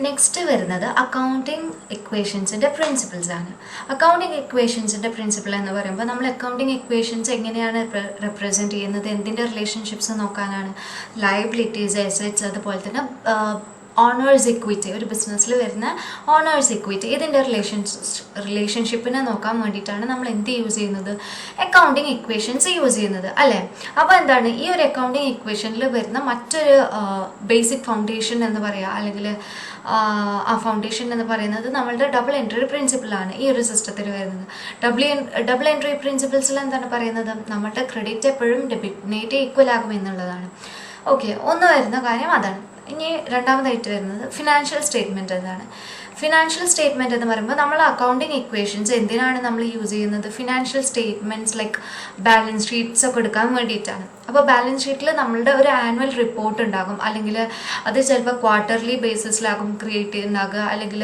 Next വരുന്നത് accounting ഇക്വേഷൻസിൻ്റെ principles ആണ്. Accounting ഇക്വേഷൻസിൻ്റെ principle എന്ന് പറയുമ്പോൾ നമ്മൾ അക്കൗണ്ടിങ് ഇക്വേഷൻസ് എങ്ങനെയാണ് റെപ്രസെൻറ്റ് ചെയ്യുന്നത്, എന്തിൻ്റെ റിലേഷൻഷിപ്സ് നോക്കാനാണ്, ലയബിലിറ്റീസ്, അസറ്റ്സ്, അതുപോലെ തന്നെ ഓണേഴ്സ് ഇക്വിറ്റി, ഒരു ബിസിനസ്സിൽ വരുന്ന ഓണേഴ്സ് ഇക്വിറ്റി, ഇതിൻ്റെ റിലേഷൻഷിപ്പിനെ നോക്കാൻ വേണ്ടിയിട്ടാണ് നമ്മൾ എന്ത് യൂസ് ചെയ്യുന്നത്, അക്കൗണ്ടിങ് ഇക്വേഷൻസ് യൂസ് ചെയ്യുന്നത് അല്ലേ. അപ്പോൾ എന്താണ് ഈ ഒരു അക്കൗണ്ടിങ് ഇക്വേഷനിൽ വരുന്ന മറ്റൊരു ബേസിക് ഫൗണ്ടേഷൻ എന്ന് പറയുക, അല്ലെങ്കിൽ ആ ഫൗണ്ടേഷൻ എന്ന് പറയുന്നത് നമ്മളുടെ ഡബിൾ എൻട്രി പ്രിൻസിപ്പിളാണ് ഈ ഒരു സിസ്റ്റത്തിൽ വരുന്നത്. ഡബിൾ എൻട്രി പ്രിൻസിപ്പിൾസിൽ എന്താണ് പറയുന്നത്, നമ്മളുടെ ക്രെഡിറ്റ് എപ്പോഴും ഡെബിറ്റിനേറ്റ് ഈക്വൽ ആകും എന്നുള്ളതാണ്. ഓക്കെ, ഒന്ന് വരുന്ന കാര്യം അതാണ്. ഇനി രണ്ടാമതായിട്ട് വരുന്നത് ഫിനാൻഷ്യൽ സ്റ്റേറ്റ്മെൻറ്റ് എന്താണ്. ഫിനാൻഷ്യൽ സ്റ്റേറ്റ്മെൻറ്റ് എന്ന് പറയുമ്പോൾ നമ്മൾ അക്കൗണ്ടിങ് ഇക്വേഷൻസ് എന്തിനാണ് നമ്മൾ യൂസ് ചെയ്യുന്നത്, financial statements like balance sheets ഒക്കെ എടുക്കാൻ വേണ്ടിയിട്ടാണ്. അപ്പോൾ ബാലൻസ് ഷീറ്റിൽ നമ്മളുടെ ഒരു ആനുവൽ റിപ്പോർട്ട് ഉണ്ടാകും, അല്ലെങ്കിൽ അത് ചിലപ്പോൾ ക്വാർട്ടർലി ബേസിസിലാകും ക്രിയേറ്റ് ചെയ്യുന്നുണ്ടാകുക, അല്ലെങ്കിൽ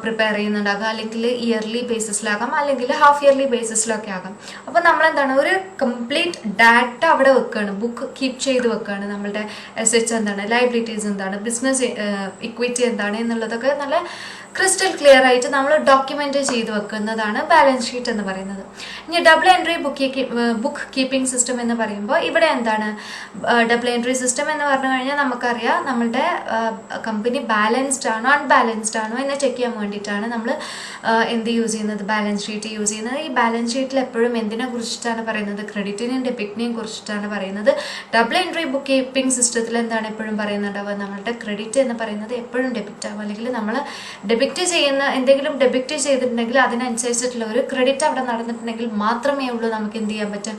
പ്രിപ്പയർ ചെയ്യുന്നുണ്ടാകുക, അല്ലെങ്കിൽ ഇയർലി ബേസിസിലാകാം, അല്ലെങ്കിൽ ഹാഫ് ഇയർലി ബേസിസിലൊക്കെ ആകാം. അപ്പോൾ നമ്മളെന്താണ് ഒരു കംപ്ലീറ്റ് ഡാറ്റ അവിടെ വെക്കുകയാണ്, ബുക്ക് കീപ്പ് ചെയ്ത് വെക്കുകയാണ്. നമ്മളുടെ അസറ്റ്സ് എന്താണ്, ലയബിലിറ്റീസ് എന്താണ്, ബിസിനസ് ഇക്വിറ്റി എന്താണ് എന്നുള്ളതൊക്കെ നല്ല ക്രിസ്റ്റൽ ക്ലിയർ ആയിട്ട് നമ്മൾ ഡോക്യുമെൻ്റ് ചെയ്ത് വെക്കുന്നതാണ് ബാലൻസ് ഷീറ്റ് എന്ന് പറയുന്നത്. ഇനി double entry book keeping system എന്ന് പറയുമ്പോൾ ഇവിടെ എന്താണ് ഡബിൾ എൻട്രി സിസ്റ്റം എന്ന് പറഞ്ഞു കഴിഞ്ഞാൽ നമുക്കറിയാം നമ്മളുടെ കമ്പനി ബാലൻസ്ഡ് ആണോ അൺബാലൻസ്ഡ് ആണോ എന്ന് ചെക്ക് ചെയ്യാൻ വേണ്ടിയിട്ടാണ് നമ്മൾ എന്ത് യൂസ് ചെയ്യുന്നത്, ബാലൻസ് ഷീറ്റ് യൂസ് ചെയ്യുന്നത്. ഈ ബാലൻസ് ഷീറ്റിൽ എപ്പോഴും എന്തിനെ കുറിച്ചിട്ടാണ് പറയുന്നത്, ക്രെഡിറ്റിനെയും ഡെബിറ്റിനെയും കുറിച്ചിട്ടാണ് പറയുന്നത്. ഡബിൾ എൻട്രി ബുക്ക് കീപ്പിംഗ് സിസ്റ്റത്തിൽ എന്താണ് എപ്പോഴും പറയുന്നുണ്ടാവുക, നമ്മളുടെ ക്രെഡിറ്റ് എന്ന് പറയുന്നത് എപ്പോഴും ഡെബിറ്റ് ആവും, അല്ലെങ്കിൽ നമ്മൾ ഡെബിറ്റ് ചെയ്യുന്ന എന്തെങ്കിലും ഡെബിറ്റ് ചെയ്തിട്ടുണ്ടെങ്കിൽ അതിനനുസരിച്ചിട്ടുള്ള ഒരു ക്രെഡിറ്റ് അവിടെ നടന്നിട്ടുണ്ടെങ്കിൽ മാത്രമേ ഉള്ളൂ നമുക്ക് എന്ത് ചെയ്യാൻ പറ്റുക,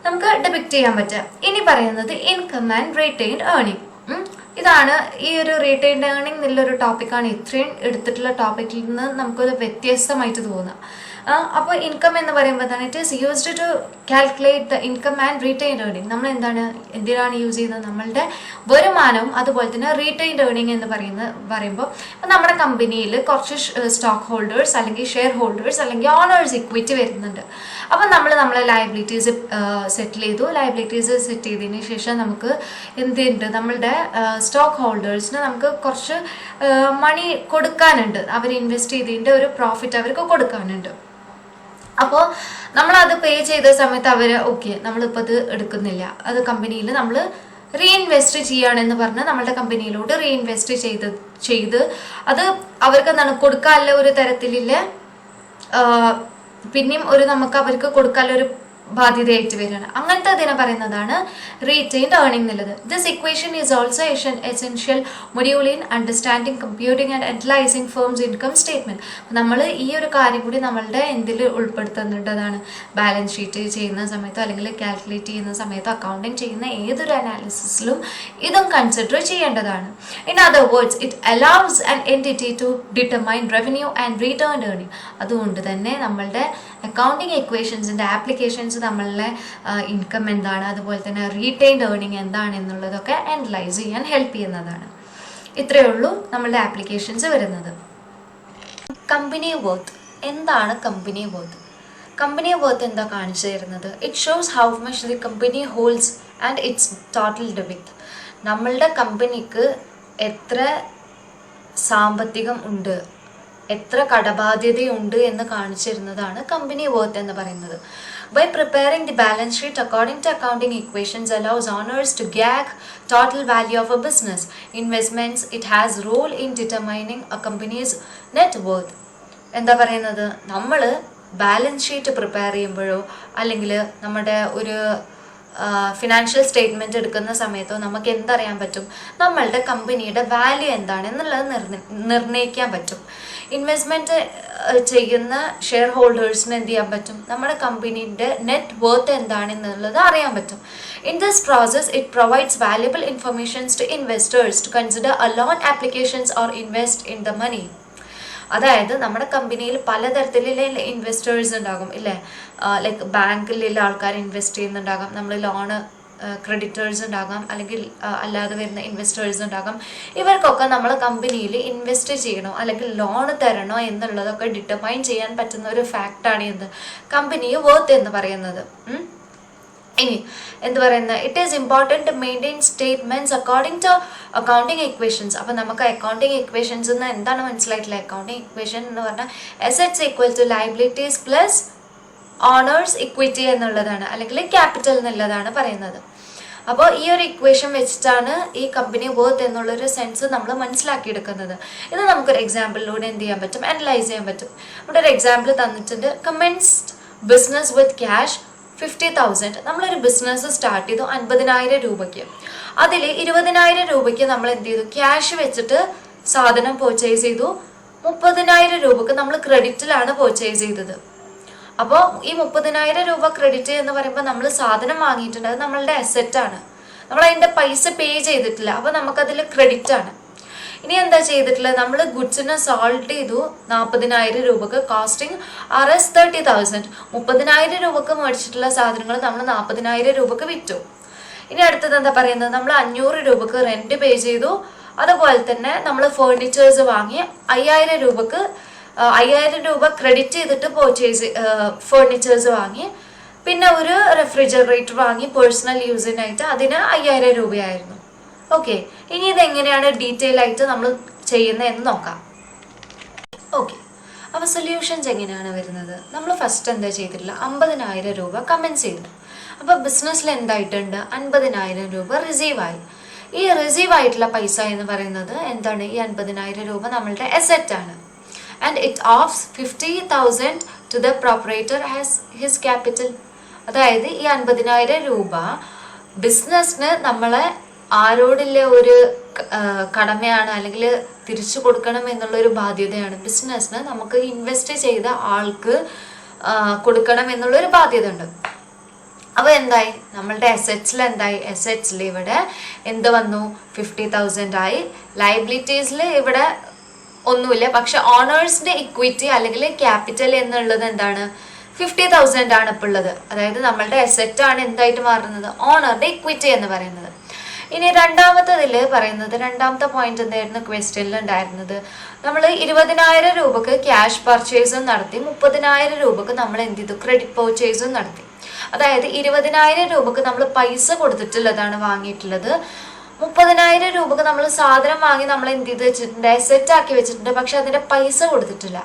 നമുക്ക് ഡെബിറ്റ് ചെയ്യാൻ പറ്റുക. ഇനി പറയുന്നത് ഇൻകം ആൻഡ് റീറ്റെയിൻഡ് ഏർണിംഗ്. ഇതാണ് ഈ ഒരു റീറ്റെയിൻഡ് ഏർണിംഗ് എന്നുള്ളൊരു ടോപ്പിക്കാണ് ഇത്രയും എടുത്തിട്ടുള്ള ടോപ്പിക്കിൽ നിന്ന് നമുക്കൊരു വ്യത്യസ്തമായിട്ട് തോന്നുക. അപ്പോൾ ഇൻകം എന്ന് പറയുമ്പോൾ തന്നെ it is used to calculate the income and retained earning. നമ്മൾ എന്തിനാണ് യൂസ് ചെയ്യുന്നത്, നമ്മളുടെ വരുമാനവും അതുപോലെ തന്നെ റീറ്റെയിൻഡ് ഏർണിംഗ് എന്ന് പറയുമ്പോൾ നമ്മുടെ കമ്പനിയിൽ കുറച്ച് സ്റ്റോക്ക് ഹോൾഡേഴ്സ് അല്ലെങ്കിൽ ഷെയർ ഹോൾഡേഴ്സ് അല്ലെങ്കിൽ ഓണേഴ്സ് ഇക്വിറ്റി വരുന്നുണ്ട്. അപ്പം നമ്മളെ ലയബിലിറ്റീസ് സെറ്റിൽ ചെയ്തു. ലയബിലിറ്റീസ് സെറ്റ് ചെയ്തതിന് ശേഷം നമുക്ക് എന്തുണ്ട്, നമ്മളുടെ സ്റ്റോക്ക് ഹോൾഡേഴ്സിന് നമുക്ക് കുറച്ച് മണി കൊടുക്കാനുണ്ട്, അവർ ഇൻവെസ്റ്റ് ചെയ്തതിൻ്റെ ഒരു പ്രോഫിറ്റ് അവർക്ക് കൊടുക്കാനുണ്ട്. അപ്പോൾ നമ്മളത് പേ ചെയ്ത സമയത്ത് അവർ ഓക്കെ നമ്മളിപ്പോൾ അത് എടുക്കുന്നില്ല, അത് കമ്പനിയിൽ നമ്മൾ റീഇൻവെസ്റ്റ് ചെയ്യുകയാണെന്ന് പറഞ്ഞ് നമ്മളുടെ കമ്പനിയിലോട്ട് റീഇൻവെസ്റ്റ് ചെയ്ത് അത് അവർക്ക് എന്താണ് കൊടുക്കാനുള്ള ഒരു തരത്തിലുള്ള പിന്നെയും നമുക്ക് അവർക്ക് കൊടുക്കാനുള്ള ഒരു ബാധ്യതയായിട്ട് വരികയാണ്. അങ്ങനത്തെ അതിനെ പറയുന്നതാണ് റീറ്റെയിൻഡ് ഏർണിംഗ് എന്നുള്ളത്. This equation is also essential module in understanding computing and analysing firms income statement. നമ്മൾ ഈ ഒരു കാര്യം കൂടി നമ്മളുടെ എന്തിൽ ഉൾപ്പെടുത്തേണ്ടതാണ്, ബാലൻസ് ഷീറ്റ് ചെയ്യുന്ന സമയത്തോ അല്ലെങ്കിൽ കാൽക്കുലേറ്റ് ചെയ്യുന്ന സമയത്തോ അക്കൗണ്ടിങ് ചെയ്യുന്ന ഏതൊരു അനാലിസിസിലും ഇതും കൺസിഡർ ചെയ്യേണ്ടതാണ്. In other words it allows an entity to determine revenue and retained earning. അതുകൊണ്ട് തന്നെ നമ്മളുടെ അക്കൗണ്ടിങ് ഇക്വേഷൻസിൻ്റെ ആപ്ലിക്കേഷൻസ് നമ്മളുടെ ഇൻകം എന്താണ്, അതുപോലെ തന്നെ റീറ്റെയിൻഡ് ഏർണിംഗ് എന്താണ് എന്നുള്ളതൊക്കെ അനലൈസ് ചെയ്യാൻ ഹെൽപ്പ് ചെയ്യുന്നതാണ്. ഇത്രയേ ഉള്ളൂ നമ്മളുടെ ആപ്ലിക്കേഷൻസ് വരുന്നത്. കമ്പനി വർത്ത് എന്താണ് കമ്പനി വർത്ത്? കമ്പനി വർത്ത് എന്താ കാണിച്ചു തരുന്നത്, it shows how much the company holds and it's total debit. നമ്മളുടെ കമ്പനിക്ക് എത്ര സാമ്പത്തികം ഉണ്ട്, എത്ര കടബാധ്യതയുണ്ട് എന്ന് കാണിച്ചിരുന്നതാണ് കമ്പനി വർത്ത് എന്ന് പറയുന്നത്. By preparing the balance sheet according to accounting equations allows owners to gauge total value of a business. Investments, it has role in determining a company's net worth. എന്താ പറയുന്നത്, നമ്മൾ ബാലൻസ് ഷീറ്റ് പ്രിപ്പയർ ചെയ്യുമ്പോഴോ അല്ലെങ്കിൽ നമ്മുടെ ഒരു financial statement എടുക്കുന്ന സമയത്തോ നമുക്ക് എന്തറിയാൻ പറ്റും, നമ്മളുടെ കമ്പനിയുടെ വാല്യൂ എന്താണ് എന്നുള്ളത് നിർണ്ണയിക്കാൻ പറ്റും. ഇൻവെസ്റ്റ്മെൻറ്റ് ചെയ്യുന്ന ഷെയർ ഹോൾഡേഴ്സിന് എന്ത് ചെയ്യാൻ പറ്റും, നമ്മുടെ കമ്പനീൻ്റെ നെറ്റ് വർത്ത് എന്താണെന്നുള്ളത് അറിയാൻ പറ്റും. In this process it provides valuable informations to investors to consider a loan applications or invest in the money. അതായത് നമ്മുടെ കമ്പനിയിൽ പലതരത്തിലുള്ള ഇൻവെസ്റ്റേഴ്സ് ഉണ്ടാകും ഇല്ലേ, ലൈക്ക് ബാങ്കിലുള്ള ആൾക്കാർ ഇൻവെസ്റ്റ് ചെയ്യുന്നുണ്ടാകാം, നമ്മൾ ലോണ് ക്രെഡിറ്റേഴ്സ് ഉണ്ടാകാം, അല്ലെങ്കിൽ അല്ലാതെ വരുന്ന ഇൻവെസ്റ്റേഴ്സ് ഉണ്ടാകാം. ഇവർക്കൊക്കെ നമ്മൾ കമ്പനിയിൽ ഇൻവെസ്റ്റ് ചെയ്യണോ അല്ലെങ്കിൽ ലോൺ തരണോ എന്നുള്ളതൊക്കെ ഡിറ്റർമൈൻ ചെയ്യാൻ പറ്റുന്ന ഒരു ഫാക്റ്റാണ് എന്ത്, കമ്പനി വർത്ത് എന്ന് പറയുന്നത്. ഇനി എന്ത് പറയുന്നത്, it is important to maintain statements according to accounting equations. അപ്പോൾ നമുക്ക് അക്കൗണ്ടിങ് ഇക്വേഷൻസ് എന്ന് എന്താണ് മനസ്സിലായിട്ടില്ല? അക്കൗണ്ടിങ് ഇക്വേഷൻ എന്ന് പറഞ്ഞാൽ assets equal to liabilities plus owners equity എന്നുള്ളതാണ്, അല്ലെങ്കിൽ ക്യാപിറ്റൽ എന്നുള്ളതാണ് പറയുന്നത്. അപ്പോൾ ഈ ഒരു ഇക്വേഷൻ വെച്ചിട്ടാണ് ഈ കമ്പനി വർത്ത് എന്നുള്ളൊരു സെൻസ് നമ്മൾ മനസ്സിലാക്കിയെടുക്കുന്നത്. ഇത് നമുക്കൊരു എക്സാമ്പിളിലൂടെ എന്ത് ചെയ്യാൻ പറ്റും, അനലൈസ് ചെയ്യാൻ പറ്റും. ഇവിടെ ഒരു എക്സാമ്പിൾ തന്നിട്ടുണ്ട്. Commenced business with cash 50,000. നമ്മളൊരു ബിസിനസ് സ്റ്റാർട്ട് ചെയ്തു 50,000 രൂപയ്ക്ക്. അതിൽ 20,000 രൂപയ്ക്ക് നമ്മൾ എന്ത് ചെയ്തു, ക്യാഷ് വെച്ചിട്ട് സാധനം പർച്ചേസ് ചെയ്തു. 30,000 രൂപക്ക് നമ്മൾ ക്രെഡിറ്റിലാണ് പർച്ചേസ് ചെയ്തത്. അപ്പോൾ ഈ 30,000 രൂപ ക്രെഡിറ്റ് എന്ന് പറയുമ്പോൾ നമ്മൾ സാധനം വാങ്ങിയിട്ടുണ്ട്, അത് നമ്മളുടെ അസെറ്റാണ്, നമ്മൾ അതിൻ്റെ പൈസ പേ ചെയ്തിട്ടില്ല, അപ്പോൾ നമുക്കതിൽ ക്രെഡിറ്റ് ആണ്. ഇനി എന്താ ചെയ്തിട്ടുള്ളത്, നമ്മൾ ഗുഡ്സിനെ സോൾട്ട് ചെയ്തു 40,000 രൂപക്ക്, കോസ്റ്റിംഗ് RS 30,000. 30,000 രൂപക്ക് മേടിച്ചിട്ടുള്ള സാധനങ്ങൾ നമ്മൾ 40,000 രൂപക്ക് വിറ്റു. ഇനി അടുത്തത് എന്താ പറയുന്നത്, നമ്മൾ 500 രൂപക്ക് റെന്റ് പേ ചെയ്തു. അതുപോലെ തന്നെ നമ്മൾ ഫേർണിച്ചേഴ്സ് വാങ്ങി 5,000 രൂപക്ക് 5,000 രൂപ ക്രെഡിറ്റ് ചെയ്തിട്ട് പർച്ചേസ് ഫേർണിച്ചേഴ്സ് വാങ്ങി. പിന്നെ ഒരു റെഫ്രിജറേറ്റർ വാങ്ങി പേഴ്സണൽ യൂസിനായിട്ട്, അതിന് 5,000 രൂപയായിരുന്നു. ഓക്കെ, ഇനി ഇതെങ്ങനെയാണ് ഡീറ്റെയിൽ ആയിട്ട് നമ്മൾ ചെയ്യുന്നതെന്ന് നോക്കാം. ഓക്കെ, അപ്പോൾ സൊല്യൂഷൻസ് എങ്ങനെയാണ് വരുന്നത്? നമ്മൾ ഫസ്റ്റ് എന്താ ചെയ്തിട്ടില്ല, 50,000 രൂപ കമൻസ് ചെയ്തു. അപ്പോൾ ബിസിനസ്സിൽ എന്തായിട്ടുണ്ട്, 50,000 രൂപ റിസീവായി. ഈ റിസീവ് ആയിട്ടുള്ള പൈസ എന്ന് പറയുന്നത് എന്താണ്, ഈ 50,000 രൂപ നമ്മളുടെ അസെറ്റാണ്. And it offs 50,000 to the proprietor as his capital. അതായത് ഈ 50,000 രൂപ ബിസിനസ്സിന് നമ്മളെ ആരോടുള്ള ഒരു കടമയാണ്, അല്ലെങ്കിൽ തിരിച്ചു കൊടുക്കണം എന്നുള്ളൊരു ബാധ്യതയാണ്. ബിസിനസ്സിന് നമുക്ക് ഇൻവെസ്റ്റ് ചെയ്ത ആൾക്ക് കൊടുക്കണം എന്നുള്ളൊരു ബാധ്യത ഉണ്ട്. അപ്പോൾ എന്തായി, നമ്മളുടെ അസെറ്റ്സിൽ എന്തായി, അസെറ്റ്സിൽ ഇവിടെ എന്ത് വന്നു, 50,000 ആയി. ലയബിലിറ്റീസിൽ ഇവിടെ ഒന്നുമില്ല, പക്ഷെ ഓണേഴ്സിന്റെ ഇക്വിറ്റി അല്ലെങ്കിൽ ക്യാപിറ്റൽ എന്നുള്ളത് എന്താണ്, 50,000 ആണ് ഇപ്പോൾ ഉള്ളത്. അതായത് നമ്മളുടെ അസെറ്റ് ആണ് എന്തായിട്ട് മാറുന്നത്, ഓണറുടെ ഇക്വിറ്റി എന്ന് പറയുന്നത്. ഇനി രണ്ടാമത്തതിൽ പറയുന്നത്, രണ്ടാമത്തെ പോയിന്റ് എന്തായിരുന്നു ക്വസ്റ്റ്യനിൽ ഉണ്ടായിരുന്നത്, നമ്മൾ 20,000 രൂപക്ക് ക്യാഷ് പർച്ചേസും നടത്തി, 30,000 രൂപക്ക് നമ്മൾ എന്ത് ചെയ്തു, ക്രെഡിറ്റ് പർച്ചേസും നടത്തി. അതായത് 20,000 രൂപക്ക് നമ്മൾ പൈസ കൊടുത്തിട്ടുള്ളതാണ് വാങ്ങിയിട്ടുള്ളത്. 30,000 രൂപക്ക് നമ്മൾ സാധനം വാങ്ങി നമ്മൾ എന്ത് ചെയ്ത് വെച്ചിട്ടുണ്ട്, അസെറ്റ് ആക്കി വെച്ചിട്ടുണ്ട്, പക്ഷെ അതിന്റെ പൈസ കൊടുത്തിട്ടില്ല.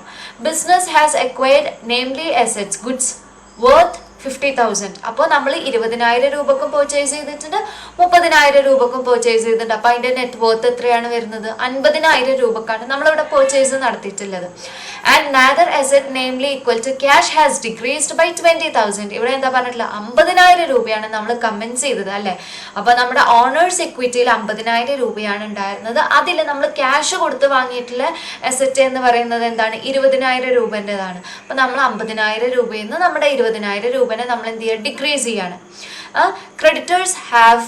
Business has acquired namely assets goods worth 50,000. അപ്പോൾ നമ്മൾ 20,000 രൂപക്കും പർച്ചേസ് ചെയ്തിട്ടുണ്ട്, 30,000 രൂപക്കും പർച്ചേസ് ചെയ്തിട്ടുണ്ട്. അപ്പോൾ അതിന്റെ നെറ്റ് വർത്ത് എത്രയാണ് വരുന്നത്, 50,000 രൂപക്കാണ് നമ്മളിവിടെ പർച്ചേസ് നടത്തിയിട്ടുള്ളത്. And another asset namely equal to cash has decreased by 20,000. ഇവിടെ എന്താ പറഞ്ഞിട്ടില്ല, 50,000 രൂപയാണ് നമ്മൾ കമൻസ് ചെയ്തത് അല്ലേ. അപ്പോൾ നമ്മുടെ ഓണേഴ്സ് ഇക്വിറ്റിയിൽ 50,000 രൂപയാണ് ഉണ്ടായിരുന്നത്. അതിൽ നമ്മൾ ക്യാഷ് കൊടുത്ത് വാങ്ങിയിട്ടുള്ള അസെറ്റ് എന്ന് പറയുന്നത് എന്താണ്, 20,000 രൂപൻ്റെതാണ്. അപ്പോൾ നമ്മൾ 50,000 രൂപയിൽ നിന്ന് നമ്മുടെ 20,000 രൂപ നമ്മൾ എന്ത് ചെയ്യുക, ഡിക്രീസ് ചെയ്യാണ്. Creditors have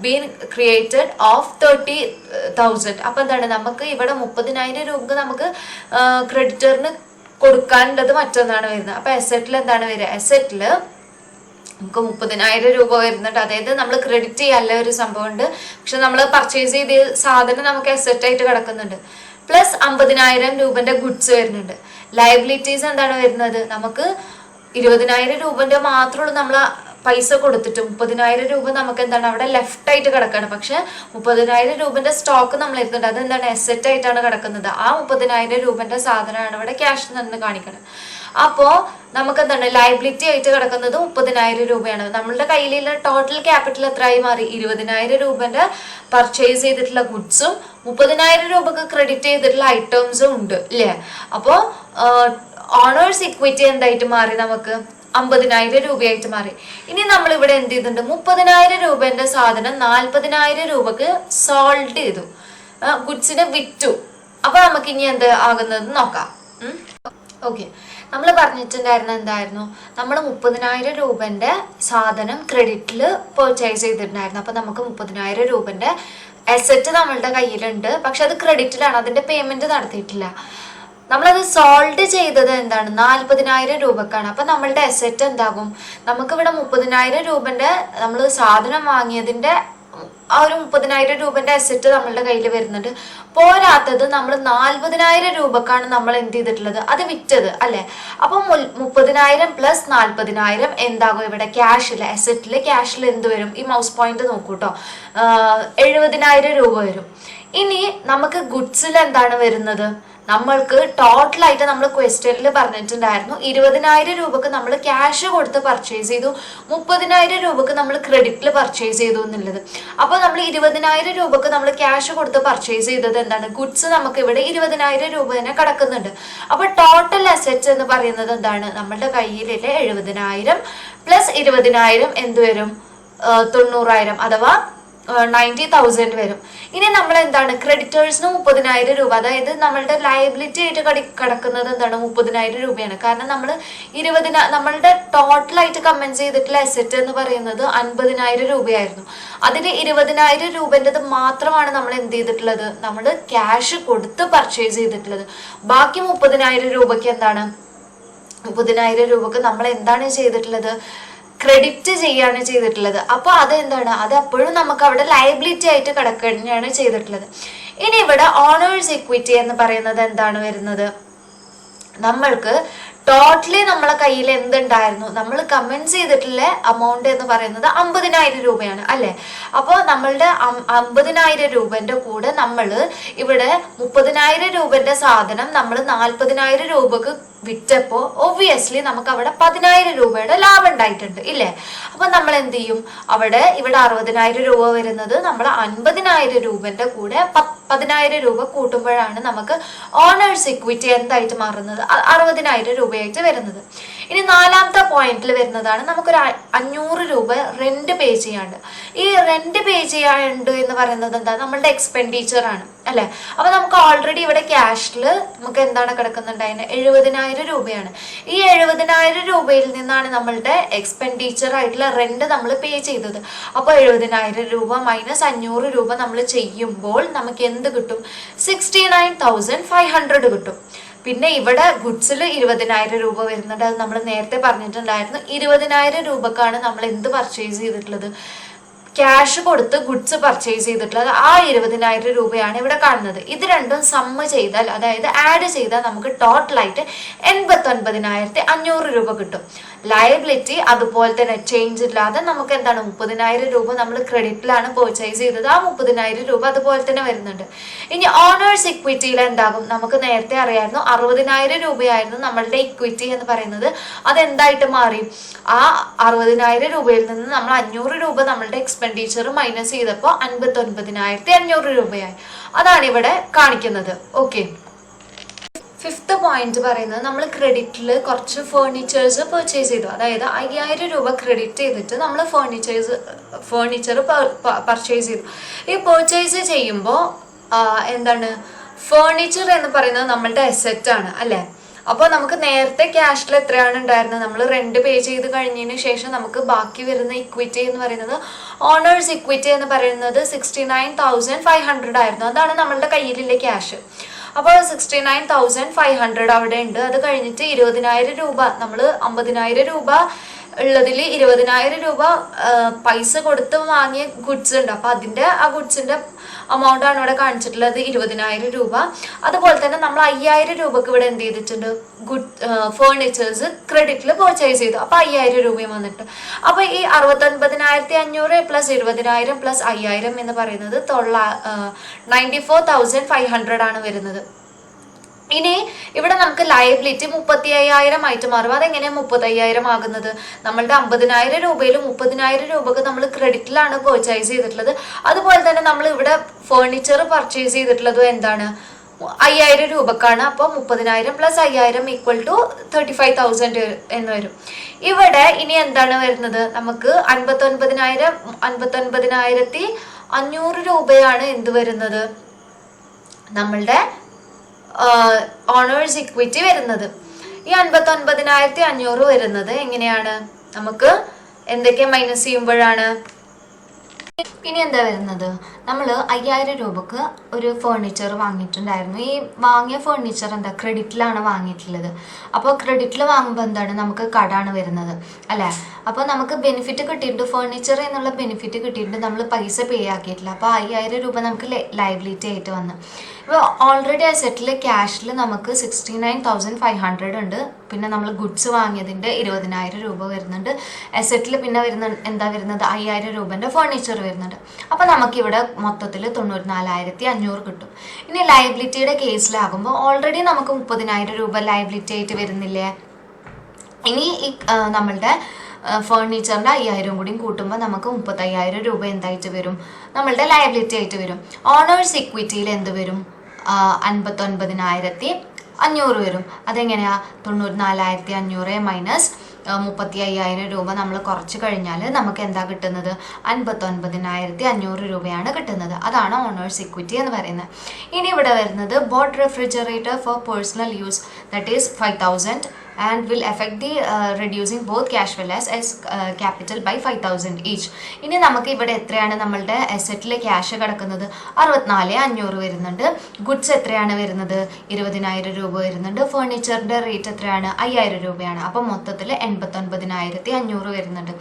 been created of 30,000. അപ്പൊ എന്താണ്, നമുക്ക് ഇവിടെ 30,000 രൂപക്ക് നമുക്ക് ക്രെഡിറ്ററിന് കൊടുക്കാനുള്ളത് മറ്റൊന്നാണ് വരുന്നത്. അപ്പൊ അസെറ്റിൽ എന്താണ് വരിക, അസെറ്റിൽ നമുക്ക് 30,000 രൂപ വരുന്നുണ്ട്. അതായത് നമ്മൾ ക്രെഡിറ്റ് ചെയ്യാനുള്ള ഒരു സംഭവം ഉണ്ട്, പക്ഷെ നമ്മൾ പർച്ചേസ് ചെയ്ത സാധനം നമുക്ക് അസെറ്റ് ആയിട്ട് കിടക്കുന്നുണ്ട്. പ്ലസ് 50,000 രൂപന്റെ ഗുഡ്സ് വരുന്നുണ്ട്. ലയബിലിറ്റീസ് എന്താണ് വരുന്നത്, നമുക്ക് 20,000 രൂപന്റെ മാത്രമുള്ളൂ നമ്മൾ പൈസ കൊടുത്തിട്ട് 30,000 രൂപ നമുക്ക് എന്താണ് അവിടെ ലെഫ്റ്റ് ആയിട്ട് കിടക്കാണ്. പക്ഷെ 30,000 രൂപന്റെ സ്റ്റോക്ക് നമ്മൾ എത്തുന്നുണ്ട്, അതെന്താണ് അസെറ്റ് ആയിട്ടാണ് കിടക്കുന്നത്. ആ 30,000 രൂപന്റെ സാധനമാണ് ഇവിടെ ക്യാഷ് നിന്ന് കാണിക്കുന്നത്. അപ്പോൾ നമുക്ക് എന്താണ് ലയബിലിറ്റി ആയിട്ട് കിടക്കുന്നത് 30,000 രൂപയാണ്. നമ്മളുടെ കയ്യിലുള്ള ടോട്ടൽ ക്യാപിറ്റൽ എത്രയായി മാറി, 20,000 രൂപന്റെ പർച്ചേസ് ചെയ്തിട്ടുള്ള ഗുഡ്സും 30,000 രൂപക്ക് ക്രെഡിറ്റ് ചെയ്തിട്ടുള്ള ഐറ്റംസും ഉണ്ട് അല്ലേ. അപ്പോൾ ഓണേഴ്സ് ഇക്വിറ്റി എന്തായിട്ട് മാറി, നമുക്ക് 50,000 രൂപയായിട്ട് മാറി. ഇനി നമ്മൾ ഇവിടെ എന്ത് ചെയ്തിട്ടുണ്ട്, 30,000 രൂപന്റെ സാധനം 40,000 രൂപക്ക് സോൾഡ് ചെയ്തു, ഗുഡ്സിനെ വിറ്റു. അപ്പൊ നമുക്ക് ഇനി എന്ത് ആകുന്നത് നോക്കാം. ഓക്കെ, നമ്മൾ പറഞ്ഞിട്ടുണ്ടായിരുന്ന എന്തായിരുന്നു, നമ്മൾ 30,000 രൂപന്റെ സാധനം ക്രെഡിറ്റിൽ പർച്ചേസ് ചെയ്തിട്ടുണ്ടായിരുന്നു. അപ്പൊ നമുക്ക് 30,000 രൂപന്റെ അസെറ്റ് നമ്മളുടെ കയ്യിലുണ്ട്, പക്ഷെ അത് ക്രെഡിറ്റിലാണ്, അതിന്റെ പേയ്മെന്റ് നടത്തിയിട്ടില്ല. നമ്മളത് സോൾഡ് ചെയ്തത് എന്താണ്, 40,000 രൂപക്കാണ്. അപ്പൊ നമ്മളുടെ അസെറ്റ് എന്താകും, നമുക്കിവിടെ 30,000 രൂപന്റെ നമ്മൾ സാധനം വാങ്ങിയതിന്റെ ആ ഒരു 30,000 രൂപന്റെ അസറ്റ് നമ്മളുടെ കയ്യിൽ വരുന്നുണ്ട്. പോരാത്തത് നമ്മൾ 40,000 രൂപക്കാണ് നമ്മൾ എന്ത് ചെയ്തിട്ടുള്ളത്, അത് വിറ്റത് അല്ലെ. അപ്പൊ 30,000 പ്ലസ് 40,000 എന്താകും ഇവിടെ ക്യാഷില്, അസറ്റില് ക്യാഷിൽ എന്ത് വരും, ഈ മൗസ് പോയിന്റ് നോക്കൂട്ടോ, 70,000 രൂപ വരും. ഇനി നമുക്ക് ഗുഡ്സിൽ എന്താണ് വരുന്നത്, നമ്മൾക്ക് ടോട്ടലായിട്ട് നമ്മൾ ക്വസ്റ്റ്യനിൽ പറഞ്ഞിട്ടുണ്ടായിരുന്നു 20,000 രൂപക്ക് നമ്മൾ ക്യാഷ് കൊടുത്ത് പർച്ചേസ് ചെയ്തു, 30,000 രൂപക്ക് നമ്മൾ ക്രെഡിറ്റിൽ പർച്ചേസ് ചെയ്തു എന്നുള്ളത്. അപ്പോൾ നമ്മൾ 20,000 രൂപക്ക് നമ്മൾ ക്യാഷ് കൊടുത്ത് പർച്ചേസ് ചെയ്തത് എന്താണ്, ഗുഡ്സ് നമുക്ക് ഇവിടെ 20,000 രൂപ തന്നെ കിടക്കുന്നുണ്ട്. അപ്പോൾ ടോട്ടൽ അസറ്റ്സ് എന്ന് പറയുന്നത് എന്താണ്, നമ്മളുടെ കയ്യിലെ 70,000 പ്ലസ് 20,000 എന്ത് വരും, 90,000 അഥവാ 90,000 വരും. ഇനി നമ്മൾ എന്താണ്, ക്രെഡിറ്റേഴ്സിന് 30,000 രൂപ, അതായത് നമ്മളുടെ ലയബിലിറ്റി ആയിട്ട് കിടക്കുന്നത് എന്താണ്, 30,000 രൂപയാണ്. കാരണം നമ്മൾ നമ്മളുടെ ടോട്ടലായിട്ട് കമൻസ് ചെയ്തിട്ടുള്ള അസറ്റ് എന്ന് പറയുന്നത് 50,000 രൂപയായിരുന്നു. അതിൽ 20,000 രൂപൻ്റെത് മാത്രമാണ് നമ്മൾ എന്ത് ചെയ്തിട്ടുള്ളത്, നമ്മൾ ക്യാഷ് കൊടുത്ത് പർച്ചേസ് ചെയ്തിട്ടുള്ളത്. ബാക്കി 30,000 രൂപയ്ക്ക് എന്താണ്, 30,000 രൂപക്ക് നമ്മൾ എന്താണ് ചെയ്തിട്ടുള്ളത്, ക്രെഡിറ്റ് ചെയ്യാണ് ചെയ്തിട്ടുള്ളത്. അപ്പൊ അതെന്താണ്, അത് അപ്പോഴും നമുക്ക് അവിടെ ലയബിലിറ്റി ആയിട്ട് കിടക്കുകയാണ് ചെയ്തിട്ടുള്ളത്. ഇനി ഇവിടെ ഓണേഴ്സ് ഇക്വിറ്റി എന്ന് പറയുന്നത് എന്താണ് വരുന്നത്, നമ്മൾക്ക് ടോട്ടലി നമ്മളെ കയ്യിൽ എന്തുണ്ടായിരുന്നു, നമ്മൾ കമൻസ് ചെയ്തിട്ടുള്ള എമൗണ്ട് എന്ന് പറയുന്നത് 50,000 രൂപയാണ് അല്ലെ. അപ്പോൾ നമ്മളുടെ 50,000 രൂപന്റെ കൂടെ നമ്മൾ ഇവിടെ 30,000 രൂപന്റെ സാധനം നമ്മൾ 40,000 രൂപക്ക് വിറ്റപ്പോ ഒബ്വിയസ്ലി നമുക്ക് അവിടെ 10,000 രൂപയുടെ ലാഭം ഉണ്ടായിട്ടുണ്ട് ഇല്ലേ. അപ്പൊ നമ്മൾ എന്ത് ചെയ്യും, ഇവിടെ 60,000 രൂപ വരുന്നത് നമ്മൾ 50,000 രൂപന്റെ കൂടെ 10,000 രൂപ കൂട്ടുമ്പോഴാണ് നമുക്ക് ഓണേഴ്സ് ഇക്വിറ്റി എന്തായിട്ട് മാറുന്നത്, 60,000 രൂപയായിട്ട് വരുന്നത്. ഇനി നാലാമത്തെ പോയിന്റിൽ വരുന്നതാണ് നമുക്കൊരു 500 രൂപ റെന്റ് പേ ചെയ്യാണ്ട്. ഈ റെന്റ് പേ ചെയ്യാണ്ട് എന്ന് പറയുന്നത് എന്താ, നമ്മളുടെ എക്സ്പെൻഡിച്ചർ ആണ് അല്ലെ. അപ്പൊ നമുക്ക് ഓൾറെഡി ഇവിടെ ക്യാഷിൽ നമുക്ക് എന്താണ് കിടക്കുന്നുണ്ടായിരുന്നത്, 70,000 രൂപയാണ്. ഈ 70,000 രൂപയിൽ നിന്നാണ് നമ്മളുടെ എക്സ്പെൻഡിച്ചർ ആയിട്ടുള്ള റെന്റ് നമ്മൾ പേ ചെയ്തത്. അപ്പൊ 70,000 രൂപ മൈനസ് 500 രൂപ നമ്മൾ ചെയ്യുമ്പോൾ നമുക്ക് എന്ത് കിട്ടും, 69,500 കിട്ടും. പിന്നെ ഇവിടെ ഗുഡ്സിൽ 20,000 രൂപ വരുന്നുണ്ട്. അത് നമ്മൾ നേരത്തെ പറഞ്ഞിട്ടുണ്ടായിരുന്നു. 20,000 രൂപക്കാണ് നമ്മൾ എന്ത് പർച്ചേസ് ചെയ്തിട്ടുള്ളത്, ക്യാഷ് കൊടുത്ത് ഗുഡ്സ് പർച്ചേസ് ചെയ്തിട്ടുള്ളത്. ആ 20,000 രൂപയാണ് ഇവിടെ കാണുന്നത്. ഇത് രണ്ടും സമ്മ് ചെയ്താൽ, അതായത് ആഡ് ചെയ്താൽ നമുക്ക് ടോട്ടലായിട്ട് 89,500 രൂപ കിട്ടും. ലയബിലിറ്റി അതുപോലെ തന്നെ ചേഞ്ച് ഇല്ലാതെ നമുക്ക് എന്താണ്, 30,000 രൂപ നമ്മൾ ക്രെഡിറ്റിലാണ് പർച്ചേസ് ചെയ്തത്. ആ 30,000 രൂപ അതുപോലെ തന്നെ വരുന്നുണ്ട്. ഇനി ഓണേഴ്സ് ഇക്വിറ്റിയിൽ എന്താകും, നമുക്ക് നേരത്തെ അറിയായിരുന്നു 60,000 രൂപയായിരുന്നു നമ്മളുടെ ഇക്വിറ്റി എന്ന് പറയുന്നത്. അതെന്തായിട്ട് മാറി, ആ 60,000 രൂപയിൽ നിന്ന് നമ്മൾ 500 രൂപ നമ്മളുടെ എക്സ്പെൻഡിച്ചർ മൈനസ് ചെയ്തപ്പോൾ 59,500 രൂപയായി. അതാണ് ഇവിടെ കാണിക്കുന്നത്. ഓക്കെ, ഫിഫ്ത്ത് പോയിന്റ് പറയുന്നത് നമ്മൾ ക്രെഡിറ്റിൽ കുറച്ച് ഫേർണിച്ചേഴ്സ് പർച്ചേസ് ചെയ്തു. അതായത് 5,000 രൂപ ക്രെഡിറ്റ് ചെയ്തിട്ട് നമ്മൾ ഫേർണിച്ചർ പർച്ചേസ് ചെയ്തു. ഈ പർച്ചേസ് ചെയ്യുമ്പോൾ എന്താണ്, ഫേർണിച്ചർ എന്ന് പറയുന്നത് നമ്മളുടെ അസറ്റ് ആണ് അല്ലേ. അപ്പോൾ നമുക്ക് നേരത്തെ ക്യാഷിൽ എത്രയാണ് ഉണ്ടായിരുന്നത്, നമ്മൾ റെന്റ് പേ ചെയ്ത് കഴിഞ്ഞതിന് ശേഷം നമുക്ക് ബാക്കി വരുന്ന ഇക്വിറ്റി എന്ന് പറയുന്നത്, ഓണേഴ്സ് ഇക്വിറ്റി എന്ന് പറയുന്നത് 69,500 ആയിരുന്നു. അതാണ് നമ്മളുടെ കയ്യിലുള്ള ക്യാഷ്. അപ്പോൾ 69,500 അവിടെ ഉണ്ട്. അത് കഴിഞ്ഞിട്ട് 20,000 രൂപ, നമ്മൾ 50,000 രൂപ ഉള്ളതിൽ 20,000 രൂപ പൈസ കൊടുത്ത് വാങ്ങിയ ഗുഡ്സ് ഉണ്ട്. അപ്പൊ ആ ഗുഡ്സിന്റെ amount ആണ് ഇവിടെ കാണിച്ചിട്ടുള്ളത് 20,000 രൂപ. അതുപോലെ തന്നെ നമ്മൾ 5,000 രൂപക്ക് ഇവിടെ എന്ത് ചെയ്തിട്ടുണ്ട്, ഫേർണിച്ചേഴ്സ് ക്രെഡിറ്റിൽ പർച്ചേസ് ചെയ്തു. അപ്പൊ 5,000 രൂപയും വന്നിട്ട്. അപ്പൊ ഈ 69,500 പ്ലസ് 20,000 പ്ലസ് 5,000 എന്ന് പറയുന്നത് 94,500 ആണ് വരുന്നത്. ഇനി ഇവിടെ നമുക്ക് ലയബിലിറ്റി 35,000 ആയിട്ട് മാറും. അതെങ്ങനെയാണ് 35,000 ആകുന്നത്? നമ്മളുടെ 50,000 രൂപയിൽ 30,000 രൂപക്ക് നമ്മൾ ക്രെഡിറ്റിലാണ് പർച്ചേസ് ചെയ്തിട്ടുള്ളത്. അതുപോലെ തന്നെ നമ്മൾ ഇവിടെ ഫേർണിച്ചർ പർച്ചേസ് ചെയ്തിട്ടുള്ളതും എന്താണ്, 5,000 രൂപക്കാണ്. അപ്പോൾ 30,000 പ്ലസ് 5,000 ഈക്വൽ ടു 35,000 എന്ന് വരും. ഇവിടെ ഇനി എന്താണ് വരുന്നത്, നമുക്ക് 59,500 രൂപയാണ് എന്ത് വരുന്നത്, നമ്മളുടെ ഓണേഴ്സ് ഇക്വിറ്റി വരുന്നത്. ഈ 59,500 വരുന്നത് എങ്ങനെയാണ്, നമുക്ക് എന്തൊക്കെ മൈനസ് ചെയ്യുമ്പോഴാണ്, പിന്നെ എന്താ വരുന്നത്, നമ്മൾ 5000 രൂപക്ക് ഒരു ഫേർണിച്ചർ വാങ്ങിയിട്ടുണ്ടായിരുന്നു. ഈ വാങ്ങിയ ഫേർണിച്ചർ എന്താ ക്രെഡിറ്റിലാണ് വാങ്ങിയിട്ടുള്ളത്. അപ്പോൾ ക്രെഡിറ്റിൽ വാങ്ങുമ്പോൾ എന്താണ്, നമുക്ക് കടാണ് വരുന്നത് അല്ലേ. അപ്പോൾ നമുക്ക് ബെനിഫിറ്റ് കിട്ടിയിട്ടുണ്ട്, ഫേർണിച്ചർ എന്നുള്ള ബെനിഫിറ്റ് കിട്ടിയിട്ടുണ്ട്, നമ്മൾ പൈസ പേ ആക്കിയിട്ടില്ല. അപ്പോൾ 5000 രൂപ നമുക്ക് ലയബിലിറ്റി ആയിട്ട് വന്നു. ഇപ്പോൾ ഓൾറെഡി അസെറ്റിൽ ക്യാഷിൽ നമുക്ക് 69,500 ഉണ്ട്. പിന്നെ നമ്മൾ ഗുഡ്സ് വാങ്ങിയതിൻ്റെ 20,000 രൂപ വരുന്നുണ്ട്. അസെറ്റിൽ പിന്നെ എന്താ വരുന്നത്, 5000 രൂപേൻ്റെ ഫേർണിച്ചർ വരുന്നുണ്ട്. അപ്പോൾ നമുക്കിവിടെ മൊത്തത്തിൽ 94,500 കിട്ടും. ഇനി ലയബിലിറ്റിയുടെ കേസിലാകുമ്പോൾ ഓൾറെഡി നമുക്ക് 30,000 രൂപ ലയബിലിറ്റി ആയിട്ട് വരുന്നില്ലേ. ഇനി ഈ നമ്മളുടെ ഫേർണിച്ചറിൻ്റെ 5000 കൂടിയും കൂട്ടുമ്പോൾ നമുക്ക് 35,000 രൂപ എന്തായിട്ട് വരും, നമ്മളുടെ ലയബിലിറ്റി ആയിട്ട് വരും. ഓണേഴ്സ് ഇക്വിറ്റിയിൽ എന്ത് വരും, 59,500 വരും. അതെങ്ങനെയാ, 94,500 മൈനസ് 35,000 രൂപ നമ്മൾ കുറച്ച് കഴിഞ്ഞാൽ നമുക്ക് എന്താ കിട്ടുന്നത്, 59,500 രൂപയാണ് കിട്ടുന്നത്. അതാണ് ഓണേഴ്സ് ഇക്വിറ്റി എന്ന് പറയുന്നത്. ഇനി ഇവിടെ വരുന്നത് boat refrigerator for personal use, that is 5,000 and will affect the reducing both cash well as capital by 5,000 each. ഇനി നമുക്ക് ഇവിടെ എത്രയാണ് നമ്മളുടെ അസറ്റിൽ ക്യാഷ് കിടക്കുന്നത്, 64,500 വരുന്നുണ്ട്. ഗുഡ്സ് എത്രയാണ് വരുന്നത്, 20,000 രൂപ വരുന്നുണ്ട്. ഫേർണിച്ചറിൻ്റെ റേറ്റ് എത്രയാണ്, 5,000 രൂപയാണ്. അപ്പോൾ മൊത്തത്തിൽ 89,500 വരുന്നുണ്ട്.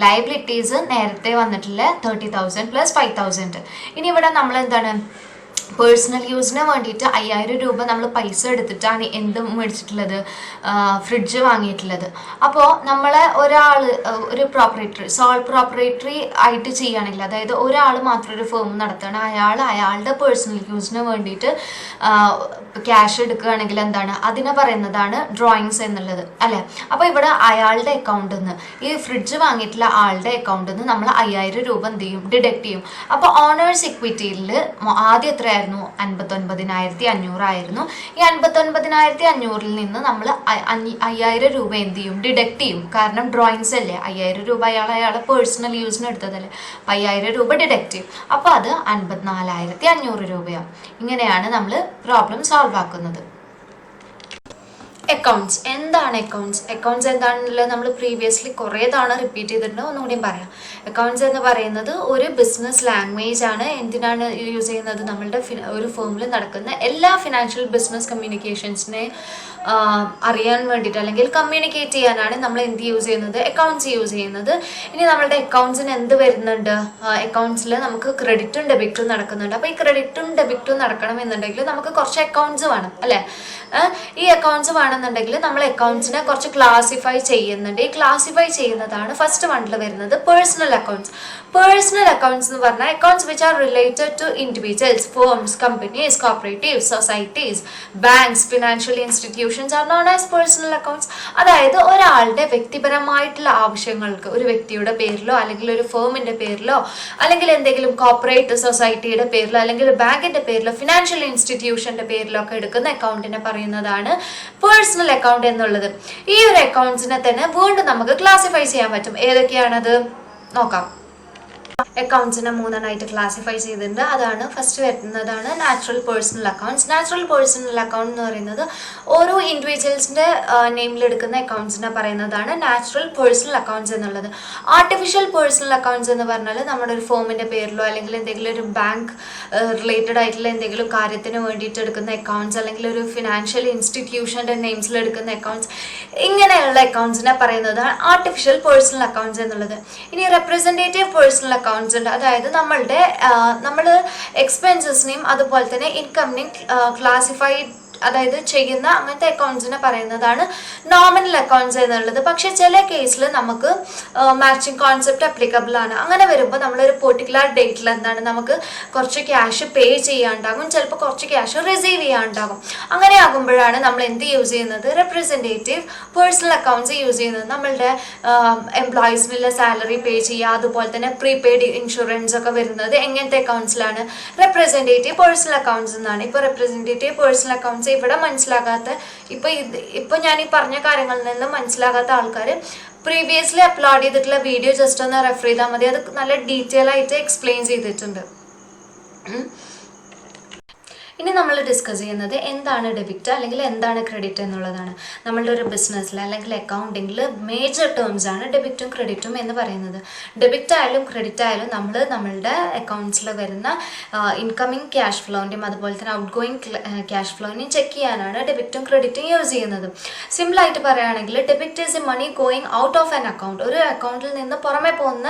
ലയബിലിറ്റീസ് നേരത്തെ വന്നിട്ടുള്ള 30,000 പ്ലസ് 5,000. ഇനി ഇവിടെ നമ്മൾ എന്താണ്, പേഴ്സണൽ യൂസിന് വേണ്ടിയിട്ട് 5000 രൂപ നമ്മൾ പൈസ എടുത്തിട്ടാണ് എന്ത് മേടിച്ചിട്ടുള്ളത്, ഫ്രിഡ്ജ് വാങ്ങിയിട്ടുള്ളത്. അപ്പോൾ നമ്മളെ ഒരു പ്രോപ്പറേറ്ററി സോൾ പ്രോപ്പറേറ്ററി ആയിട്ട് ചെയ്യുകയാണെങ്കിൽ, അതായത് ഒരാൾ മാത്രം ഒരു ഫേം നടത്തുകയാണ്, അയാളുടെ പേഴ്സണൽ യൂസിന് വേണ്ടിയിട്ട് ക്യാഷ് എടുക്കുകയാണെങ്കിൽ എന്താണ്, അതിനെ പറയുന്നതാണ് ഡ്രോയിങ്സ് എന്നുള്ളത് അല്ലേ. അപ്പോൾ ഇവിടെ അയാളുടെ അക്കൗണ്ടിൽ നിന്ന്, ഈ ഫ്രിഡ്ജ് വാങ്ങിയിട്ടുള്ള ആളുടെ അക്കൗണ്ടിൽ നിന്ന് നമ്മൾ 5000 രൂപ എന്ത് ചെയ്യും, ഡിഡക്ട് ചെയ്യും. അപ്പോൾ ഓണേഴ്സ് ഇക്വിറ്റിയിൽ ആദ്യം എത്രയായിരുന്നു, 59,500 ആയിരുന്നു. ഈ 59,500 നിന്ന് നമ്മൾ 5000 രൂപ എന്ത് ചെയ്യും, ഡിഡക്ട് ചെയ്യും. കാരണം ഡ്രോയിങ്സ് അല്ലേ, 5000 രൂപ അയാളെ പേഴ്സണൽ യൂസിന് എടുത്തതല്ലേ. 5000 രൂപ ഡിഡക്ട് ചെയ്യും. അപ്പോൾ അത് 54,500 രൂപയാണ്. ഇങ്ങനെയാണ് നമ്മൾ പ്രോബ്ലം സോൾവ് ആക്കുന്നത്. അക്കൗണ്ട്സ് എന്താണ്, അക്കൗണ്ട്സ് എന്താണെന്നുള്ളത് നമ്മൾ പ്രീവിയസ്ലി കുറേ തവണ റിപ്പീറ്റ് ചെയ്തിട്ടുണ്ട്. ഒന്നുകൂടിയും പറയാം. അക്കൗണ്ട്സ് എന്ന് പറയുന്നത് ഒരു ബിസിനസ് ലാംഗ്വേജ് ആണ്. എന്തിനാണ് യൂസ് ചെയ്യുന്നത്, നമ്മളുടെ ഒരു ഫേമിൽ നടക്കുന്ന എല്ലാ ഫിനാൻഷ്യൽ ബിസിനസ് കമ്മ്യൂണിക്കേഷൻസിനെ അറിയാൻ വേണ്ടിയിട്ട് അല്ലെങ്കിൽ കമ്മ്യൂണിക്കേറ്റ് ചെയ്യാനാണ് നമ്മൾ എന്ത് യൂസ് ചെയ്യുന്നത്, അക്കൗണ്ട്സ് യൂസ് ചെയ്യുന്നത്. ഇനി നമ്മളുടെ അക്കൗണ്ട്സിന് എന്ത് വരുന്നുണ്ട്, അക്കൗണ്ട്സിൽ നമുക്ക് ക്രെഡിറ്റും ഡെബിറ്റും നടക്കുന്നുണ്ട്. അപ്പോൾ ഈ ക്രെഡിറ്റും ഡെബിറ്റും നടക്കണമെന്നുണ്ടെങ്കിൽ നമുക്ക് കുറച്ച് അക്കൗണ്ട്സ് വേണം അല്ലേ. ഈ അക്കൗണ്ട്സ് വേണമെന്നുണ്ടെങ്കിൽ നമ്മൾ അക്കൗണ്ട്സിനെ കുറച്ച് ക്ലാസിഫൈ ചെയ്യുന്നുണ്ട്. ഈ ക്ലാസിഫൈ ചെയ്യുന്നതാണ് ഫസ്റ്റ് വണ്ടിൽ വരുന്നത് പേഴ്സണൽ അക്കൗണ്ട്സ്. പേഴ്സണൽ അക്കൗണ്ട്സ് എന്ന് പറഞ്ഞാൽ accounts which are related to individuals, firms, companies, cooperatives, societies, banks, financial institutions are known as personal accounts. അതായത് ഒരാളുടെ വ്യക്തിപരമായിട്ടുള്ള ആവശ്യങ്ങൾക്ക് ഒരു വ്യക്തിയുടെ പേരിലോ അല്ലെങ്കിൽ ഒരു ഫേമിന്റെ പേരിലോ അല്ലെങ്കിൽ എന്തെങ്കിലും കോപ്പറേറ്റ് സൊസൈറ്റിയുടെ പേരിലോ അല്ലെങ്കിൽ ബാങ്കിന്റെ പേരിലോ ഫിനാൻഷ്യൽ ഇൻസ്റ്റിറ്റ്യൂഷന്റെ പേരിലോ ഒക്കെ എടുക്കുന്ന അക്കൗണ്ടിനെ പറയുന്നതാണ് പേഴ്സണൽ അക്കൗണ്ട് എന്നുള്ളത്. ഈ ഒരു അക്കൗണ്ട്സിനെ തന്നെ വീണ്ടും നമുക്ക് ക്ലാസിഫൈ ചെയ്യാൻ പറ്റും. ഏതൊക്കെയാണത് നോക്കാം. അക്കൗണ്ട്സിനെ 3 ആയിട്ട് ക്ലാസിഫൈ ചെയ്തിട്ടുണ്ട്. അതാണ് ഫസ്റ്റ് വരുന്നതാണ് natural personal accounts. Natural personal account എന്ന് പറയുന്നത് ഓരോ ഇൻഡിവിജ്വൽസിന്റെ നെയിമിലെടുക്കുന്ന അക്കൗണ്ട്സിനെ പറയുന്നതാണ് നാച്ചുറൽ പേഴ്സണൽ അക്കൗണ്ട്സ് എന്നുള്ളത്. ആർട്ടിഫിഷ്യൽ പേഴ്സണൽ അക്കൗണ്ട്സ് എന്ന് പറഞ്ഞാൽ നമ്മുടെ ഒരു ഫോമിന്റെ പേരിലോ അല്ലെങ്കിൽ എന്തെങ്കിലും ഒരു ബാങ്ക് റിലേറ്റഡ് ആയിട്ടുള്ള എന്തെങ്കിലും കാര്യത്തിന് വേണ്ടിയിട്ട് എടുക്കുന്ന അക്കൗണ്ട്സ് അല്ലെങ്കിൽ ഒരു ഫിനാൻഷ്യൽ ഇൻസ്റ്റിറ്റ്യൂഷന്റെ നെയിംസിൽ എടുക്കുന്ന അക്കൗണ്ട്സ്, ഇങ്ങനെയുള്ള അക്കൗണ്ട്സിനെ പറയുന്നതാണ് ആർട്ടിഫിഷ്യൽ പേഴ്സണൽ അക്കൗണ്ട്സ് എന്നുള്ളത്. ഇനി റെപ്രസെന്റേറ്റീവ് പേഴ്സണൽ അക്കൗണ്ട്സ് ഉണ്ട്. അതായത് നമ്മൾ എക്സ്പെൻസസിനെയും അതുപോലെ തന്നെ ഇൻകമിനെയും ക്ലാസിഫൈഡ് അതായത് ചെയ്യുന്ന അങ്ങനത്തെ അക്കൗണ്ട്സിനെ പറയുന്നതാണ് നോമിനൽ അക്കൗണ്ട്സ് എന്നുള്ളത്. പക്ഷെ ചില കേസിൽ നമുക്ക് മാച്ചിങ് കോൺസെപ്റ്റ് അപ്ലിക്കബിൾ ആണ്. അങ്ങനെ വരുമ്പോൾ നമ്മളൊരു പെർട്ടിക്കുലർ ഡേറ്റിൽ എന്താണ് നമുക്ക് കുറച്ച് ക്യാഷ് പേ ചെയ്യാണ്ടാകും, ചിലപ്പോൾ കുറച്ച് ക്യാഷ് റിസീവ് ചെയ്യാണ്ടാകും. അങ്ങനെ ആകുമ്പോഴാണ് നമ്മൾ എന്ത് യൂസ് ചെയ്യുന്നത്, റെപ്രസെൻറ്റേറ്റീവ് പേഴ്സണൽ അക്കൗണ്ട്സ് യൂസ് ചെയ്യുന്നത്. നമ്മളുടെ എംപ്ലോയീസിനുള്ള സാലറി പേ ചെയ്യുക, അതുപോലെ തന്നെ പ്രീപെയ്ഡ് ഇൻഷുറൻസ് ഒക്കെ വരുന്നത് എങ്ങനത്തെ അക്കൗണ്ട്സിലാണ്, റെപ്രസെൻറ്റേറ്റീവ് പേഴ്സണൽ അക്കൗണ്ട്സ് എന്നാണ്. ഇപ്പോൾ റെപ്രസെൻറ്റേറ്റീവ് പേഴ്സണൽ അക്കൗണ്ട്സ് ഇവിടെ മനസ്സിലാകാത്ത ഇപ്പൊ ഞാൻ ഈ പറഞ്ഞ കാര്യങ്ങളിൽ നിന്ന് മനസ്സിലാകാത്ത ആൾക്കാർ പ്രീവിയസ്ലി അപ്ലോഡ് ചെയ്തിട്ടുള്ള വീഡിയോ ജസ്റ്റ് ഒന്ന് റെഫർ ചെയ്താൽ മതി. അത് നല്ല ഡീറ്റെയിൽ ആയിട്ട് എക്സ്പ്ലെയിൻ ചെയ്തിട്ടുണ്ട്. ഇനി നമ്മൾ ഡിസ്കസ് ചെയ്യുന്നത് എന്താണ് ഡെബിറ്റ് അല്ലെങ്കിൽ എന്താണ് ക്രെഡിറ്റ് എന്നുള്ളതാണ്. നമ്മളുടെ ഒരു ബിസിനസ്സിൽ അല്ലെങ്കിൽ അക്കൗണ്ടിങ്ങിൽ മേജർ ടേംസ് ആണ് ഡെബിറ്റും ക്രെഡിറ്റും എന്ന് പറയുന്നത്. ഡെബിറ്റ് ആയാലും ക്രെഡിറ്റ് ആയാലും നമ്മളുടെ അക്കൗണ്ട്സിൽ വരുന്ന ഇൻകമിങ് ക്യാഷ് ഫ്ലോൻ്റെയും അതുപോലെ തന്നെ ഔട്ട് ഗോയിങ് ക്യാഷ് ഫ്ലോനെയും ചെക്ക് ചെയ്യാനാണ് ഡെബിറ്റും ക്രെഡിറ്റും യൂസ് ചെയ്യുന്നത്. സിമ്പിളായിട്ട് പറയുകയാണെങ്കിൽ debit is a money going out of an account. ഒരു അക്കൗണ്ടിൽ നിന്ന് പുറമെ പോകുന്ന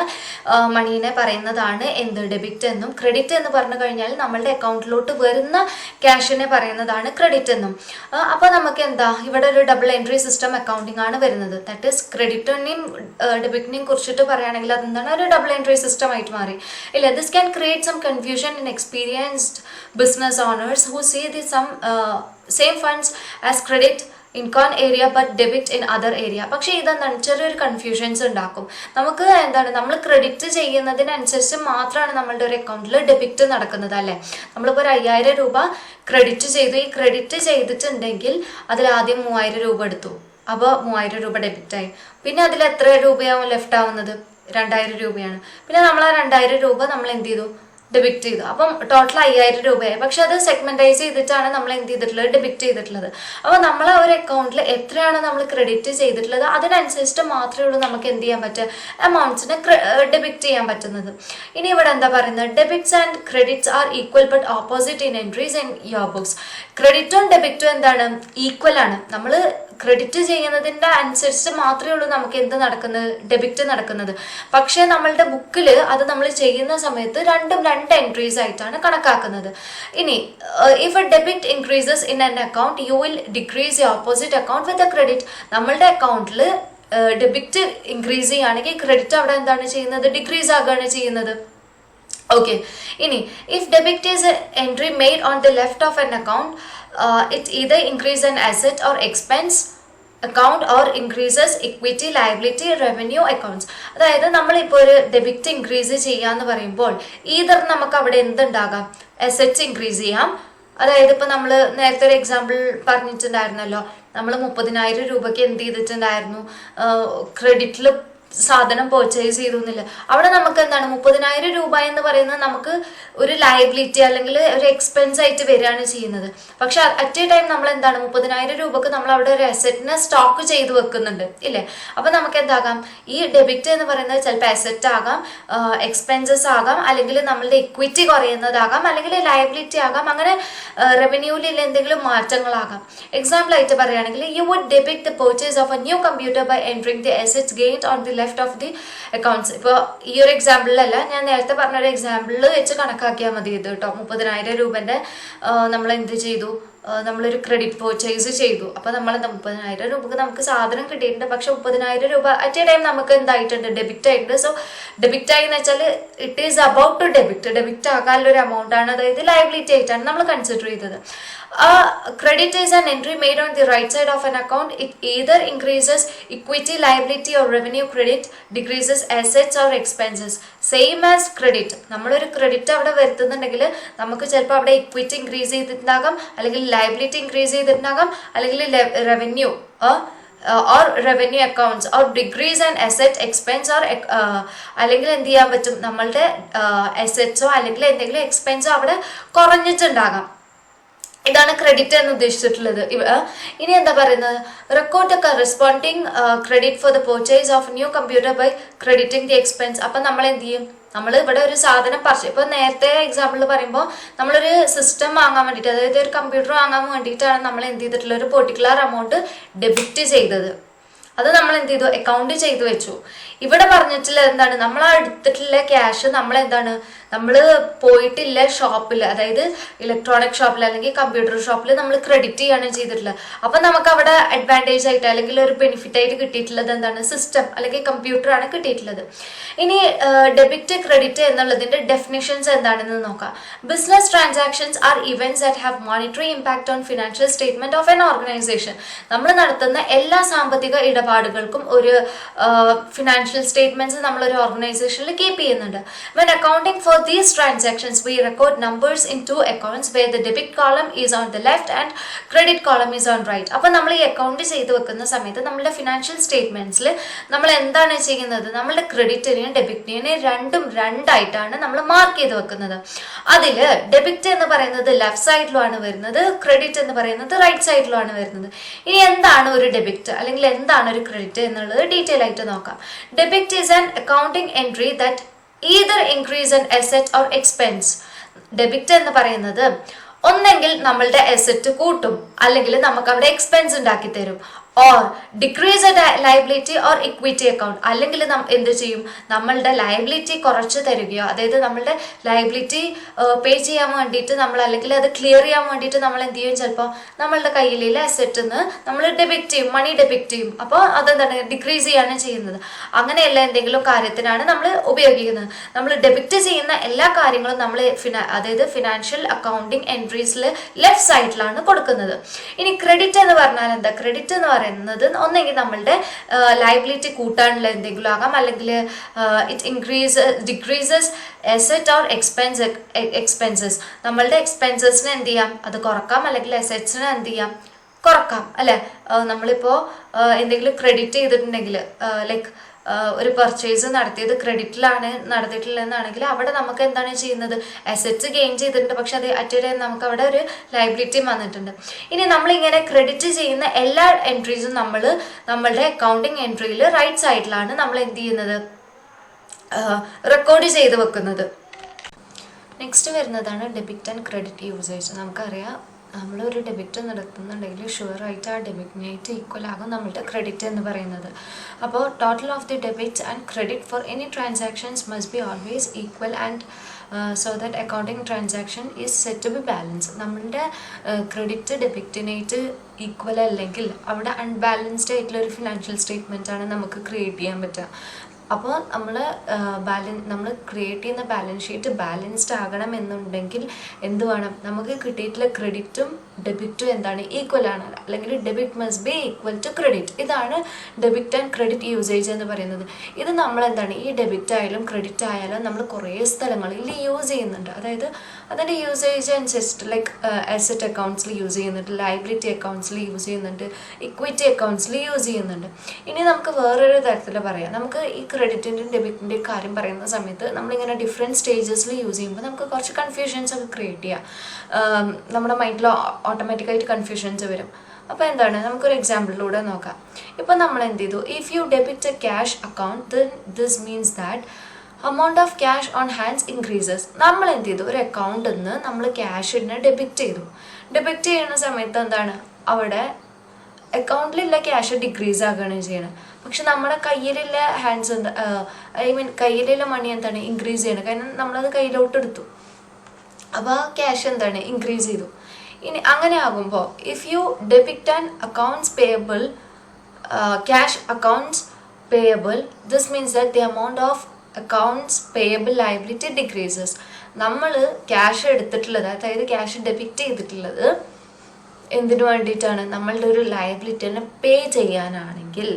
മണീനെ പറയുന്നതാണ് എന്ത് ഡെബിറ്റ് എന്നും, ക്രെഡിറ്റ് എന്ന് പറഞ്ഞു കഴിഞ്ഞാൽ നമ്മളുടെ അക്കൗണ്ടിലോട്ട് വരുന്ന ക്യാഷിനെ പറയുന്നതാണ് ക്രെഡിറ്റ് എന്നും. അപ്പോൾ നമുക്ക് എന്താ ഇവിടെ ഒരു ഡബിൾ എൻട്രി സിസ്റ്റം അക്കൗണ്ടിങ് ആണ് വരുന്നത്. ദാറ്റ് ഈസ് ക്രെഡിറ്റിനെയും ഡെബിറ്റിനെയും കുറിച്ചിട്ട് പറയുകയാണെങ്കിൽ അതെന്താണ് ഒരു ഡബിൾ എൻട്രി സിസ്റ്റം ആയിട്ട് മാറി ഇല്ല. This can create some confusion in experienced business owners who see the same funds as credit in one area but debit in other area. പക്ഷേ ഇതെന്താണ് ചെറിയൊരു കൺഫ്യൂഷൻസ് ഉണ്ടാക്കും. നമുക്ക് എന്താണ് നമ്മൾ ക്രെഡിറ്റ് ചെയ്യുന്നതിനനുസരിച്ച് മാത്രമാണ് നമ്മളുടെ ഒരു അക്കൗണ്ടിൽ ഡെബിറ്റ് നടക്കുന്നത് അല്ലേ. നമ്മളിപ്പോൾ ഒരു 5000 രൂപ ക്രെഡിറ്റ് ചെയ്തു. ഈ ക്രെഡിറ്റ് ചെയ്തിട്ടുണ്ടെങ്കിൽ അതിൽ ആദ്യം 3000 രൂപ എടുത്തു, അപ്പോൾ 3000 രൂപ ഡെബിറ്റായി. പിന്നെ അതിൽ എത്ര രൂപയാവും ലെഫ്റ്റ് ആവുന്നത്? 2000 രൂപയാണ്. പിന്നെ നമ്മൾ ആ 2000 രൂപ നമ്മൾ എന്ത് ചെയ്തു? ഡെബിറ്റ് ചെയ്തു. അപ്പം ടോട്ടൽ 5000 രൂപയായി. പക്ഷെ അത് സെഗ്മെന്റൈസ് ചെയ്തിട്ടാണ് നമ്മൾ എന്ത് ചെയ്തിട്ടുള്ളത്? ഡെബിറ്റ് ചെയ്തിട്ടുള്ളത്. അപ്പോൾ നമ്മൾ ആ ഒരു അക്കൗണ്ടിൽ എത്രയാണ് നമ്മൾ ക്രെഡിറ്റ് ചെയ്തിട്ടുള്ളത് അതിനനുസരിച്ചിട്ട് മാത്രമേ ഉള്ളൂ നമുക്ക് എന്ത് ചെയ്യാൻ പറ്റുക? എമൗണ്ട്സിനെ ഡെബിറ്റ് ചെയ്യാൻ പറ്റുന്നത്. ഇനി ഇവിടെ എന്താ പറയുന്നത്? Debits and credits are equal but opposite in entries in your books. ക്രെഡിറ്റും ഡെബിറ്റും എന്താണ്? ഈക്വൽ ആണ്. നമ്മൾ ക്രെഡിറ്റ് ചെയ്യുന്നതിൻ്റെ അനുസരിച്ച് മാത്രമേ ഉള്ളൂ നമുക്ക് എന്ത് നടക്കുന്നത്? ഡെബിറ്റ് നടക്കുന്നത്. പക്ഷേ നമ്മളുടെ ബുക്കിൽ അത് നമ്മൾ ചെയ്യുന്ന സമയത്ത് രണ്ടും രണ്ട് എൻട്രീസ് ആയിട്ടാണ് കണക്കാക്കുന്നത്. ഇനി if a debit increases in an account you will decrease you opposite account with a credit. നമ്മളുടെ അക്കൗണ്ടിൽ ഡെബിറ്റ് ഇൻക്രീസ് ചെയ്യുകയാണെങ്കിൽ ക്രെഡിറ്റ് അവിടെ എന്താണ് ചെയ്യുന്നത്? ഡിക്രീസ് ആകുകയാണ് ചെയ്യുന്നത്. ഓക്കെ. ഇനി if debit is entry made on the left of N account it either increase an asset or expense account or increases equity, liability, revenue accounts. അതായത് നമ്മളിപ്പോൾ ഒരു ഡെബിറ്റ് ഇൻക്രീസ് ചെയ്യാന്ന് പറയുമ്പോൾ ഈതർ നമുക്ക് അവിടെ എന്തുണ്ടാകാം? അസറ്റ്സ് ഇൻക്രീസ് ചെയ്യാം. അതായത് ഇപ്പോൾ നമ്മൾ നേരത്തെ ഒരു എക്സാമ്പിൾ പറഞ്ഞിട്ടുണ്ടായിരുന്നല്ലോ, നമ്മൾ 30,000 രൂപയ്ക്ക് എന്ത് ചെയ്തിട്ടുണ്ടായിരുന്നു? ക്രെഡിറ്റിൽ സാധനം പർച്ചേസ് ചെയ്തു എന്നില്ല. അവിടെ നമുക്ക് എന്താണ് 30,000 രൂപ എന്ന് പറയുന്നത് നമുക്ക് ഒരു ലയബിലിറ്റി അല്ലെങ്കിൽ ഒരു എക്സ്പെൻസ് ആയിട്ട് വരികയാണ് ചെയ്യുന്നത്. പക്ഷെ അറ്റ് എ ടൈം നമ്മൾ എന്താണ് 30,000 രൂപക്ക് നമ്മൾ അവിടെ ഒരു അസറ്റിനെ സ്റ്റോക്ക് ചെയ്ത് വെക്കുന്നുണ്ട് ഇല്ലേ. അപ്പൊ നമുക്ക് എന്താകാം? ഈ ഡെബിറ്റ് എന്ന് പറയുന്നത് ചിലപ്പോൾ അസറ്റ് ആകാം, എക്സ്പെൻസസ് ആകാം, അല്ലെങ്കിൽ നമ്മളുടെ ഇക്വിറ്റി കുറയുന്നതാകാം, അല്ലെങ്കിൽ ലയബിലിറ്റി ആകാം, അങ്ങനെ റവന്യൂവിൽ എന്തെങ്കിലും മാറ്റങ്ങളാകാം. എക്സാമ്പിൾ ആയിട്ട് പറയുകയാണെങ്കിൽ you would debit the purchase of a new computer by entering the assets gained on the left of the accounts. ഇപ്പോൾ ഈ ഒരു എക്സാമ്പിളിലല്ല, ഞാൻ നേരത്തെ പറഞ്ഞൊരു എക്സാമ്പിളിൽ വെച്ച് കണക്കാക്കിയാൽ മതി ഇത് കേട്ടോ. 30,000 രൂപൻ്റെ നമ്മൾ എന്ത് ചെയ്തു? നമ്മളൊരു ക്രെഡിറ്റ് പർച്ചേസ് ചെയ്തു. അപ്പോൾ നമ്മൾ 30,000 രൂപക്ക് നമുക്ക് സാധനം കിട്ടിയിട്ടുണ്ട്. പക്ഷെ 30,000 രൂപ അറ്റ് എ ടൈം നമുക്ക് എന്തായിട്ടുണ്ട്? ഡെബിറ്റ് ആയിട്ടുണ്ട്. സോ ഡെബിറ്റ് ആയി എന്ന് വെച്ചാൽ it is about to debit ആകാനുള്ള ഒരു എമൗണ്ട് ആണ്, അതായത് ലയബിലിറ്റി ആയിട്ടാണ് നമ്മൾ കൺസിഡർ ചെയ്തത്. Credit is an entry made on the right side of an account. It either increases equity, liability or revenue. Credit decreases assets or expenses. Same as credit. നമ്മളൊരു credit അവിടെ വരുത്തുന്നുണ്ടെങ്കിൽ നമുക്ക് ചിലപ്പോൾ അവിടെ ഇക്വിറ്റി ഇൻക്രീസ് ചെയ്തിട്ടുണ്ടാകാം, അല്ലെങ്കിൽ liability increase ചെയ്തിട്ടുണ്ടാകാം, അല്ലെങ്കിൽ revenue or revenue accounts or decrease an asset expense or അല്ലെങ്കിൽ എന്ത് ചെയ്യാൻ പറ്റും? നമ്മളുടെ അസറ്റ്സോ അല്ലെങ്കിൽ എന്തെങ്കിലും എക്സ്പെൻസോ അവിടെ കുറഞ്ഞിട്ടുണ്ടാകാം. ഇതാണ് ക്രെഡിറ്റ് എന്ന് ഉദ്ദേശിച്ചിട്ടുള്ളത്. ഇനി എന്താ പറയുന്നത്? Record corresponding credit for the purchase of new computer by crediting the expense. അപ്പം നമ്മൾ എന്ത് ചെയ്യും? നമ്മൾ ഇവിടെ ഒരു സാധനം ഇപ്പോൾ നേരത്തെ എക്സാമ്പിൾ പറയുമ്പോൾ നമ്മളൊരു സിസ്റ്റം വാങ്ങാൻ വേണ്ടിയിട്ട്, അതായത് ഒരു കമ്പ്യൂട്ടർ വാങ്ങാൻ വേണ്ടിയിട്ടാണ് നമ്മൾ എന്ത് ചെയ്തിട്ടുള്ള ഒരു പെർട്ടിക്കുലർ എമൗണ്ട് ഡെബിറ്റ് ചെയ്തത്. അത് നമ്മൾ എന്ത് ചെയ്തു? അക്കൗണ്ട് ചെയ്തു വെച്ചു. ഇവിടെ പറഞ്ഞിട്ടുള്ള എന്താണ്? നമ്മൾ എടുത്തിട്ടുള്ള ക്യാഷ് നമ്മൾ എന്താണ്? നമ്മൾ പോയിട്ടില്ല ഷോപ്പിൽ, അതായത് ഇലക്ട്രോണിക് ഷോപ്പിൽ അല്ലെങ്കിൽ കമ്പ്യൂട്ടർ ഷോപ്പിൽ നമ്മൾ ക്രെഡിറ്റ് ചെയ്യാണ് ചെയ്തിട്ടുള്ളത്. അപ്പം നമുക്ക് അവിടെ അഡ്വാൻറ്റേജ് ആയിട്ട് അല്ലെങ്കിൽ ഒരു ബെനിഫിറ്റ് ആയിട്ട് കിട്ടിയിട്ടുള്ളത് എന്താണ്? സിസ്റ്റം അല്ലെങ്കിൽ കമ്പ്യൂട്ടറാണ് കിട്ടിയിട്ടുള്ളത്. ഇനി ഡെബിറ്റ് ക്രെഡിറ്റ് എന്നുള്ളതിൻ്റെ ഡെഫിനിഷൻസ് എന്താണെന്ന് നോക്കാം. Business transactions are events that have monetary impact on financial statement of N organisation. നമ്മൾ നടത്തുന്ന എല്ലാ സാമ്പത്തിക ഇടപാടുകൾക്കും ഒരു ഫിനാൻഷ്യൽ സ്റ്റേറ്റ്മെന്റ്സ് നമ്മളൊരു ഓർഗനൈസേഷനിൽ കീപ്പ് ചെയ്യുന്നുണ്ട്. When accounting for these transactions, we record numbers in two accounts where the debit column is on the left and credit column is on right. അപ്പോൾ നമ്മൾ ഈ അക്കൗണ്ട് ചെയ്ത് വെക്കുന്ന സമയത്ത് നമ്മുടെ ഫിനാൻഷ്യൽ സ്റ്റേറ്റ്മെന്റ്സിൽ നമ്മൾ എന്താണ് ചെയ്യുന്നത്, നമ്മളുടെ ക്രെഡിറ്റിനെയും ഡെബിറ്റിനെയും രണ്ടും രണ്ടായിട്ടാണ് നമ്മൾ മാർക്ക് ചെയ്ത് വെക്കുന്നത്. അതിൽ ഡെബിറ്റ് എന്ന് പറയുന്നത് ലെഫ്റ്റ് സൈഡിലുമാണ് വരുന്നത്, ക്രെഡിറ്റ് എന്ന് പറയുന്നത് റൈറ്റ് സൈഡിലുമാണ് വരുന്നത്. ഇനി എന്താണ് ഒരു ഡെബിറ്റ് അല്ലെങ്കിൽ എന്താണ് ഒരു ക്രെഡിറ്റ് എന്നുള്ളത് ഡീറ്റെയിൽ ആയിട്ട് നോക്കാം. Debit is an accounting entry that either increase an asset or expense. Debit എന്ന് പറയുന്നത് ഒന്നെങ്കിൽ നമ്മളുടെ അസറ്റ് കൂട്ടും അല്ലെങ്കിൽ നമുക്ക് അവിടെ എക്സ്പെൻസ് ഉണ്ടാക്കി തരും, or decrease A liability or equity account, അല്ലെങ്കിൽ എന്ത് ചെയ്യും, നമ്മളുടെ ലയബിലിറ്റി കുറച്ച് തരികയോ, അതായത് നമ്മളുടെ ലയബിലിറ്റി പേ ചെയ്യാൻ വേണ്ടിയിട്ട് നമ്മൾ അല്ലെങ്കിൽ അത് ക്ലിയർ ചെയ്യാൻ വേണ്ടിയിട്ട് നമ്മൾ എന്ത് ചെയ്യും, ചിലപ്പോൾ നമ്മളുടെ കയ്യിലുള്ള അസറ്റിൽ നിന്ന് നമ്മൾ ഡെബിറ്റ് ചെയ്യും, മണി ഡെബിറ്റ് ചെയ്യും. അപ്പോൾ അതെന്താണ്, ഡിക്രീസ് ചെയ്യാണ് ചെയ്യുന്നത്. അങ്ങനെയല്ല എന്തെങ്കിലും കാര്യത്തിനാണ് നമ്മൾ ഉപയോഗിക്കുന്നത്. നമ്മൾ ഡെബിറ്റ് ചെയ്യുന്ന എല്ലാ കാര്യങ്ങളും നമ്മൾ അതായത് ഫിനാൻഷ്യൽ അക്കൗണ്ടിങ് എൻട്രീസിൽ ലെഫ്റ്റ് സൈഡിലാണ് കൊടുക്കുന്നത്. ഇനി ക്രെഡിറ്റ് എന്ന് പറഞ്ഞാൽ എന്താ, ക്രെഡിറ്റ് എന്ന് പറയുന്നത് ഒന്നെങ്കിൽ നമ്മളുടെ ലയബിലിറ്റി കൂട്ടാനുള്ള എന്തെങ്കിലും ആകാം, അല്ലെങ്കിൽ it decreases asset or expenses. നമ്മളുടെ എക്സ്പെൻസസിനെ എന്ത് ചെയ്യാം, അത് കുറക്കാം, അല്ലെങ്കിൽ അസറ്റ്സിനെ എന്ത് ചെയ്യാം, കുറക്കാം, അല്ലെ. നമ്മളിപ്പോൾ എന്തെങ്കിലും ക്രെഡിറ്റ് ചെയ്തിട്ടുണ്ടെങ്കിൽ ലൈക്ക് ഒരു പർച്ചേസ് നടത്തിയത് ക്രെഡിറ്റിലാണ് നടത്തിയിട്ടുള്ളതെന്നാണെങ്കിൽ അവിടെ നമുക്ക് എന്താണ് ചെയ്യുന്നത്, അസറ്റ്സ് ഗെയിൻ ചെയ്തിട്ടുണ്ട്, പക്ഷെ അത് അറ്റൊരു നമുക്ക് അവിടെ ഒരു ലയബിലിറ്റിയും വന്നിട്ടുണ്ട്. ഇനി നമ്മളിങ്ങനെ ക്രെഡിറ്റ് ചെയ്യുന്ന എല്ലാ എൻട്രീസും നമ്മളുടെ അക്കൗണ്ടിങ് എൻട്രിയിൽ റൈറ്റ് സൈഡിലാണ് നമ്മൾ എന്ത് ചെയ്യുന്നത്, റെക്കോർഡ് ചെയ്ത് വെക്കുന്നത്. നെക്സ്റ്റ് വരുന്നതാണ് ഡെബിറ്റ് ആൻഡ് ക്രെഡിറ്റ് യൂസേജ്. നമുക്കറിയാം, നമ്മളൊരു ഡെബിറ്റ് നടത്തുന്നുണ്ടെങ്കിൽ ഷുവറായിട്ട് ആ ഡെബിറ്റിനായിട്ട് ഈക്വൽ ആകും നമ്മളുടെ ക്രെഡിറ്റ് എന്ന് പറയുന്നത്. അപ്പോൾ total of the debit and credit for any transactions must be always equal and so that accounting transaction is set to be balance. നമ്മളുടെ ക്രെഡിറ്റ് ഡെബിറ്റിനായിട്ട് ഈക്വൽ അല്ലെങ്കിൽ അവിടെ അൺബാലൻസ്ഡ് ആയിട്ടുള്ള ഒരു ഫിനാൻഷ്യൽ സ്റ്റേറ്റ്മെൻറ്റാണ് നമുക്ക് ക്രിയേറ്റ് ചെയ്യാൻ പറ്റുക. അപ്പോൾ നമ്മൾ ക്രിയേറ്റ് ചെയ്യുന്ന ബാലൻസ് ഷീറ്റ് ബാലൻസ്ഡ് ആകണം എന്നുണ്ടെങ്കിൽ എന്ത് വേണം, നമുക്ക് കിട്ടിയിട്ടുള്ള ക്രെഡിറ്റും ഡെബിറ്റും എന്താണ്, ഈക്വൽ ആണ്, അല്ലെങ്കിൽ debit must be equal to credit. ഇതാണ് ഡെബിറ്റ് ആൻഡ് ക്രെഡിറ്റ് യൂസേജ് എന്ന് പറയുന്നത്. ഇത് നമ്മൾ എന്താണ്, ഈ ഡെബിറ്റ് ആയാലും ക്രെഡിറ്റ് ആയാലും നമ്മൾ കുറേ സ്ഥലങ്ങളിൽ യൂസ് ചെയ്യുന്നുണ്ട്. അതായത് അതിൻ്റെ യൂസേജ് അനുസരിച്ചിട്ട് ലൈക്ക് അസറ്റ് അക്കൗണ്ട്സിൽ യൂസ് ചെയ്യുന്നുണ്ട്, ലയബിലിറ്റി അക്കൗണ്ട്സിൽ യൂസ് ചെയ്യുന്നുണ്ട്, ഇക്വിറ്റി അക്കൗണ്ട്സിൽ യൂസ് ചെയ്യുന്നുണ്ട്. ഇനി നമുക്ക് വേറൊരു തരത്തിൽ പറയാം. നമുക്ക് ഈ ക്രെഡിറ്റിൻ്റെയും ഡെബിറ്റിൻ്റെയും കാര്യം പറയുന്ന സമയത്ത് നമ്മളിങ്ങനെ ഡിഫറെൻറ്റ് സ്റ്റേജസിൽ യൂസ് ചെയ്യുമ്പോൾ നമുക്ക് കുറച്ച് കൺഫ്യൂഷൻസ് ഒക്കെ ക്രിയേറ്റ് ചെയ്യാം. നമ്മുടെ മൈൻഡിൽ ഓട്ടോമാറ്റിക്കായിട്ട് കൺഫ്യൂഷൻസ് വരും. അപ്പോൾ എന്താണ്, നമുക്കൊരു എക്സാമ്പിളിലൂടെ നോക്കാം. ഇപ്പോൾ നമ്മൾ എന്ത് ചെയ്തു, if you debit A cash account this means that amount of cash on hands increases. നമ്മൾ എന്ത് ചെയ്തു, ഒരു അക്കൗണ്ടിൽ നിന്ന് നമ്മൾ ക്യാഷിനെ ഡെബിറ്റ് ചെയ്തു. ഡെബിറ്റ് ചെയ്യുന്ന സമയത്ത് എന്താണ്, അവിടെ അക്കൗണ്ടിലുള്ള ക്യാഷ് ഡിക്രീസ് ആകുകയാണ് ചെയ്യണം. പക്ഷെ നമ്മുടെ കയ്യിലുള്ള ഹാൻഡ്സ് എന്താ, കയ്യിലുള്ള മണി എന്താണ്, ഇൻക്രീസ് ചെയ്യണം. കാരണം നമ്മളത് കയ്യിലോട്ട് എടുത്തു, അപ്പോൾ ആ ക്യാഷ് എന്താണ്, ഇൻക്രീസ് ചെയ്തു. ഇനി അങ്ങനെ ആകുമ്പോൾ if you debit and accounts payable cash accounts payable this means that the amount of accounts payable liability decreases. നമ്മൾ ക്യാഷ് എടുത്തിട്ടുള്ളത്, അതായത് ക്യാഷ് ഡെബിറ്റ് ചെയ്തിട്ടുള്ളത് എന്തിനു വേണ്ടിയിട്ടാണ്, നമ്മളുടെ ഒരു ലയബിലിറ്റിനെ പേ ചെയ്യാനാണെങ്കിൽ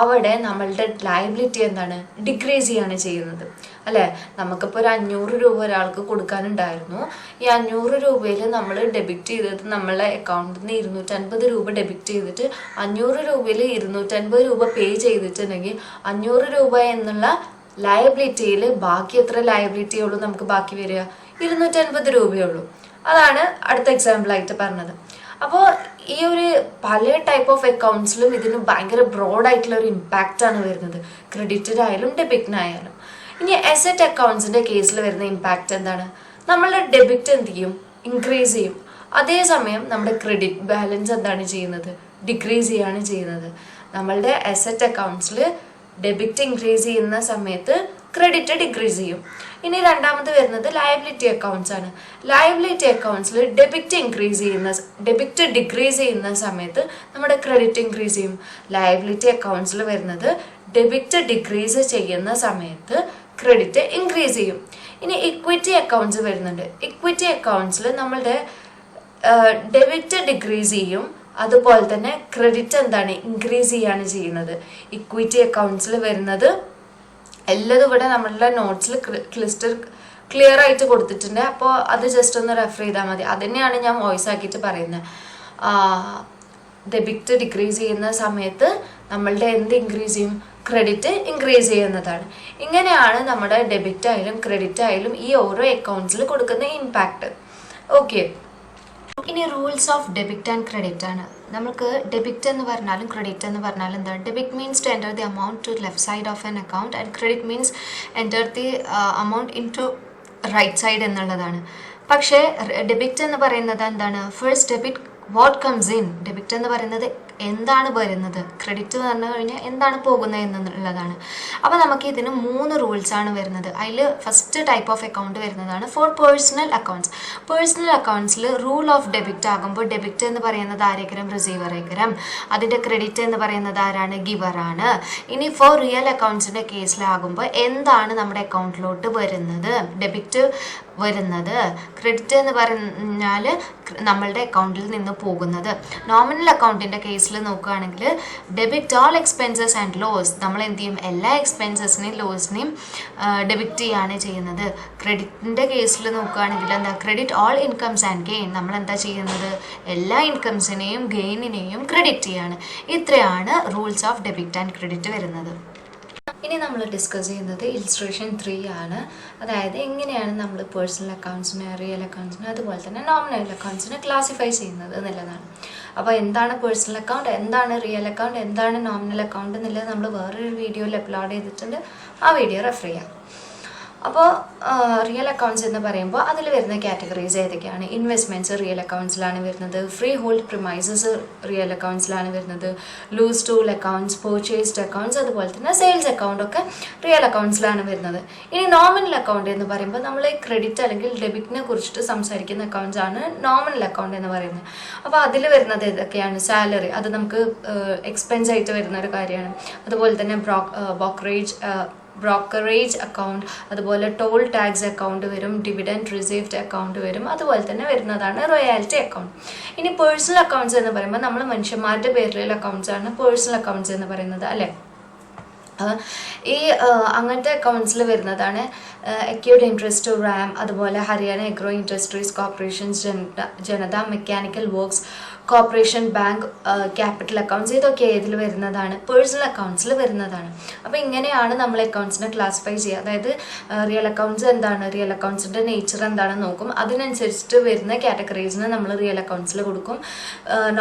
അവിടെ നമ്മളുടെ ലയബിലിറ്റി എന്താണ്, ഡിക്രീസ് ചെയ്യാണ് ചെയ്യുന്നത്, അല്ലേ. നമുക്കിപ്പോൾ ഒരു 500 രൂപ ഒരാൾക്ക് കൊടുക്കാനുണ്ടായിരുന്നു. ഈ 500 രൂപയിൽ നമ്മൾ ഡെബിറ്റ് ചെയ്തിട്ട് നമ്മളെ അക്കൗണ്ടിൽ നിന്ന് 250 രൂപ ഡെബിറ്റ് ചെയ്തിട്ട് 500 രൂപയിൽ 250 രൂപ പേ ചെയ്തിട്ടുണ്ടെങ്കിൽ 500 രൂപ എന്നുള്ള ലയബിലിറ്റിയിൽ ബാക്കി എത്ര ലയബിലിറ്റി ഉള്ളൂ നമുക്ക് ബാക്കി വരിക, 250 രൂപയുള്ളൂ. അതാണ് അടുത്ത എക്സാമ്പിളായിട്ട് പറഞ്ഞത്. അപ്പോൾ ഈ ഒരു പല ടൈപ്പ് ഓഫ് അക്കൗണ്ട്സിലും ഇതിന് ഭയങ്കര ബ്രോഡായിട്ടുള്ള ഒരു ഇമ്പാക്റ്റ് ആണ് വരുന്നത്, ക്രെഡിറ്റിനായാലും ഡെബിറ്റിനായാലും. ഇനി അസറ്റ് അക്കൗണ്ട്സിൻ്റെ കേസിൽ വരുന്ന ഇമ്പാക്റ്റ് എന്താണ്, നമ്മളുടെ ഡെബിറ്റ് എന്ത് ചെയ്യും, ഇൻക്രീസ് ചെയ്യും. അതേസമയം നമ്മുടെ ക്രെഡിറ്റ് ബാലൻസ് എന്താണ് ചെയ്യുന്നത്, ഡിക്രീസ് ചെയ്യാണ് ചെയ്യുന്നത്. നമ്മളുടെ അസറ്റ് അക്കൗണ്ട്സിൽ ഡെബിറ്റ് ഇൻക്രീസ് ചെയ്യുന്ന സമയത്ത് ക്രെഡിറ്റ് ഡിക്രീസ് ചെയ്യും. ഇനി രണ്ടാമത് വരുന്നത് ലയബിലിറ്റി അക്കൗണ്ട്സ് ആണ്. ലയബിലിറ്റി അക്കൗണ്ട്സിൽ ഡെബിറ്റ് ഡിക്രീസ് ചെയ്യുന്ന സമയത്ത് നമ്മുടെ ക്രെഡിറ്റ് ഇൻക്രീസ് ചെയ്യും. ലയബിലിറ്റി അക്കൗണ്ട്സിൽ വരുന്നത് ഡെബിറ്റ് ഡിക്രീസ് ചെയ്യുന്ന സമയത്ത് ക്രെഡിറ്റ് ഇൻക്രീസ് ചെയ്യും. ഇനി ഇക്വിറ്റി അക്കൗണ്ട്സ് വരുന്നുണ്ട്. ഇക്വിറ്റി അക്കൗണ്ട്സിൽ നമ്മളുടെ ഡെബിറ്റ് ഡിക്രീസ് ചെയ്യും, അതുപോലെ തന്നെ ക്രെഡിറ്റ് എന്താണ്, ഇൻക്രീസ് ചെയ്യാണ് ചെയ്യുന്നത്. ഇക്വിറ്റി അക്കൗണ്ട്സിൽ വരുന്നത് എല്ലതും ഇവിടെ നമ്മളുടെ നോട്ട്സിൽ ക്ലിയർ ആയിട്ട് കൊടുത്തിട്ടുണ്ട്. അപ്പോൾ അത് ജസ്റ്റ് ഒന്ന് റെഫർ ചെയ്താൽ മതി. അതുതന്നെയാണ് ഞാൻ വോയിസ് ആക്കിയിട്ട് പറയുന്നത്. ഡെബിറ്റ് ഡിക്രീസ് ചെയ്യുന്ന സമയത്ത് നമ്മളുടെ എന്ത് ഇൻക്രീസ് ചെയ്യും? ക്രെഡിറ്റ് ഇൻക്രീസ് ചെയ്യുന്നതാണ്. ഇങ്ങനെയാണ് നമ്മുടെ ഡെബിറ്റ് ആയാലും ക്രെഡിറ്റ് ആയാലും ഈ ഓരോ അക്കൗണ്ട്സിൽ കൊടുക്കുന്ന ഇമ്പാക്റ്റ്. ഓക്കെ, ഇനി rules of debit and credit ആണ്. നമുക്ക് ഡെബിറ്റ് എന്ന് പറഞ്ഞാലും ക്രെഡിറ്റ് എന്ന് പറഞ്ഞാലും എന്താണ്? Debit means to enter the amount to left side of an account and credit means enter the amount in to right side എന്നുള്ളതാണ്. പക്ഷേ ഡെബിറ്റ് എന്ന് പറയുന്നത് എന്താണ്? First debit what comes in. Debit എന്ന് പറയുന്നത് എന്താണ് വരുന്നത്, ക്രെഡിറ്റ് എന്ന് പറഞ്ഞു കഴിഞ്ഞാൽ എന്താണ് പോകുന്നത് എന്നുള്ളതാണ്. അപ്പോൾ നമുക്ക് ഇതിന് 3 റൂൾസാണ് വരുന്നത്. അതിൽ ഫസ്റ്റ് ടൈപ്പ് ഓഫ് അക്കൗണ്ട് വരുന്നതാണ് ഫോർ പേഴ്സണൽ അക്കൗണ്ട്സ്. പേഴ്സണൽ അക്കൗണ്ട്സിൽ റൂൾ ഓഫ് ഡെബിറ്റ് ആകുമ്പോൾ ഡെബിറ്റ് എന്ന് പറയുന്നത് ആരെങ്കിലും റിസീവർ ആയിരിക്കും, അതിൻ്റെ ക്രെഡിറ്റ് എന്ന് പറയുന്നത് ആരാണ്? ഗിവറാണ്. ഇനി ഫോർ റിയൽ അക്കൗണ്ട്സിൻ്റെ കേസിലാകുമ്പോൾ എന്താണ് നമ്മുടെ അക്കൗണ്ടിലോട്ട് വരുന്നത്? ഡെബിറ്റ് വരുന്നത്. ക്രെഡിറ്റ് എന്ന് പറഞ്ഞാൽ നമ്മളുടെ അക്കൗണ്ടിൽ നിന്ന് പോകുന്നത്. നോമിനൽ അക്കൗണ്ടിൻ്റെ കേസിൽ നോക്കുകയാണെങ്കിൽ debit all expenses and loss. നമ്മൾ എന്ത് ചെയ്യും? എല്ലാ എക്സ്പെൻസസിനെയും ലോസിനെയും ഡെബിറ്റ് ചെയ്യാണ് ചെയ്യുന്നത്. ക്രെഡിറ്റിൻ്റെ കേസിൽ നോക്കുകയാണെങ്കിൽ എന്താ? Credit all incomes and gain. നമ്മൾ എന്താ ചെയ്യുന്നത്? എല്ലാ ഇൻകംസിനെയും ഗെയിനിനെയും ക്രെഡിറ്റ് ചെയ്യാണ്. ഇത്രയാണ് rules of debit and credit വരുന്നത്. ഇനി നമ്മൾ ഡിസ്കസ് ചെയ്യുന്നത് ഇലിസ്ട്രേഷൻ 3 ആണ്. അതായത് എങ്ങനെയാണ് നമ്മൾ പേഴ്സണൽ അക്കൗണ്ട്സിനെ, റിയൽ അക്കൗണ്ട്സിനെ, അതുപോലെ തന്നെ നോമിനൽ അക്കൗണ്ട്സിനെ ക്ലാസിഫൈ ചെയ്യുന്നത് എന്നുള്ളതാണ്. അപ്പോൾ എന്താണ് പേഴ്സണൽ അക്കൗണ്ട്, എന്താണ് റിയൽ അക്കൗണ്ട്, എന്താണ് നോമിനൽ അക്കൗണ്ട് എന്നുള്ളത് നമ്മൾ വേറൊരു വീഡിയോയിൽ അപ്ലോഡ് ചെയ്തിട്ടുണ്ട്. ആ വീഡിയോ റെഫർ ചെയ്യാം. അപ്പോൾ റിയൽ അക്കൗണ്ട്സ് എന്ന് പറയുമ്പോൾ അതിൽ വരുന്ന കാറ്റഗറീസ് ഏതൊക്കെയാണ്? ഇൻവെസ്റ്റ്മെൻറ്റ്സ് റിയൽ അക്കൗണ്ട്സിലാണ് വരുന്നത്, ഫ്രീ ഹോൾഡ് പ്രിമൈസസ് റിയൽ അക്കൗണ്ട്സിലാണ് വരുന്നത്, loose tool accounts, purchased accounts, അതുപോലെ തന്നെ സെയിൽസ് അക്കൗണ്ട് ഒക്കെ റിയൽ അക്കൗണ്ട്സിലാണ് വരുന്നത്. ഇനി നോമിനൽ അക്കൗണ്ട് എന്ന് പറയുമ്പോൾ നമ്മൾ ക്രെഡിറ്റ് അല്ലെങ്കിൽ ഡെബിറ്റിനെ കുറിച്ചിട്ട് സംസാരിക്കുന്ന അക്കൗണ്ട്സ് ആണ് നോമിനൽ അക്കൗണ്ട് എന്ന് പറയുന്നത്. അപ്പോൾ അതിൽ വരുന്നത് ഏതൊക്കെയാണ്? സാലറി, അത് നമുക്ക് എക്സ്പെൻസ് ആയിട്ട് വരുന്ന ഒരു കാര്യമാണ്. അതുപോലെ തന്നെ ബ്രോക്കറേജ് അക്കൗണ്ട്, അതുപോലെ ടോൾ ടാക്സ് അക്കൗണ്ട് വരും, ഡിവിഡൻഡ് റിസീവ്ഡ് അക്കൗണ്ട് വരും, അതുപോലെ തന്നെ വരുന്നതാണ് റോയാലിറ്റി അക്കൗണ്ട്. ഇനി പേഴ്സണൽ അക്കൗണ്ട്സ് എന്ന് പറയുമ്പോൾ നമ്മൾ മനുഷ്യന്മാരുടെ പേരിലുള്ള അക്കൗണ്ട്സ് ആണ് പേഴ്സണൽ അക്കൗണ്ട്സ് എന്ന് പറയുന്നത്, അല്ലേ? ഈ അങ്ങനത്തെ അക്കൗണ്ട്സിൽ വരുന്നതാണ് അക്യൂർഡ് ഇൻട്രസ്റ്റ് റാം, അതുപോലെ Haryana agro industries corporations, Janata mechanical works corporation, bank capital accounts. ഇതൊക്കെ ഏതിൽ വരുന്നതാണ്? പേഴ്സണൽ അക്കൗണ്ട്സിൽ വരുന്നതാണ്. അപ്പോൾ ഇങ്ങനെയാണ് നമ്മൾ അക്കൗണ്ട്സിനെ ക്ലാസിഫൈ ചെയ്യുക. അതായത് റിയൽ അക്കൗണ്ട്സ് എന്താണ്, റിയൽ അക്കൗണ്ട്സിൻ്റെ നേച്ചർ എന്താണെന്ന് നോക്കും. അതിനനുസരിച്ചിട്ട് വരുന്ന കാറ്റഗറീസിന് നമ്മൾ റിയൽ അക്കൗണ്ട്സിൽ കൊടുക്കും.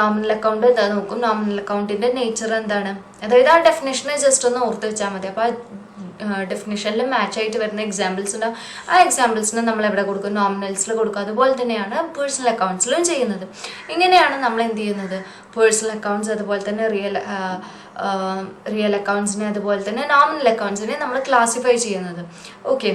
നോമിനൽ അക്കൗണ്ട് എന്താ നോക്കും, നോമിനൽ അക്കൗണ്ടിൻ്റെ നേച്ചർ എന്താണ്, അതായത് ആ ഡെഫിനേഷനെ ജസ്റ്റ് ഒന്ന് ഓർത്ത് വെച്ചാൽ മതി. അപ്പോൾ ഡെഫിനേഷനിൽ മാച്ച് ആയിട്ട് വരുന്ന എക്സാമ്പിൾസ് ഉണ്ടാവും. ആ എക്സാമ്പിൾസിന് നമ്മൾ എവിടെ കൊടുക്കും? നോമിനൽസിൽ കൊടുക്കും. അതുപോലെ തന്നെയാണ് പേഴ്സണൽ അക്കൗണ്ട്സിലും ചെയ്യുന്നത്. ഇങ്ങനെയാണ് നമ്മൾ എന്ത് ചെയ്യുന്നത്? പേഴ്സണൽ അക്കൗണ്ട്സ്, അതുപോലെ തന്നെ റിയൽ അക്കൗണ്ട്സിനെ, അതുപോലെ തന്നെ നോമിനൽ അക്കൗണ്ട്സിനെ നമ്മൾ ക്ലാസിഫൈ ചെയ്യുന്നത്. ഓക്കെ.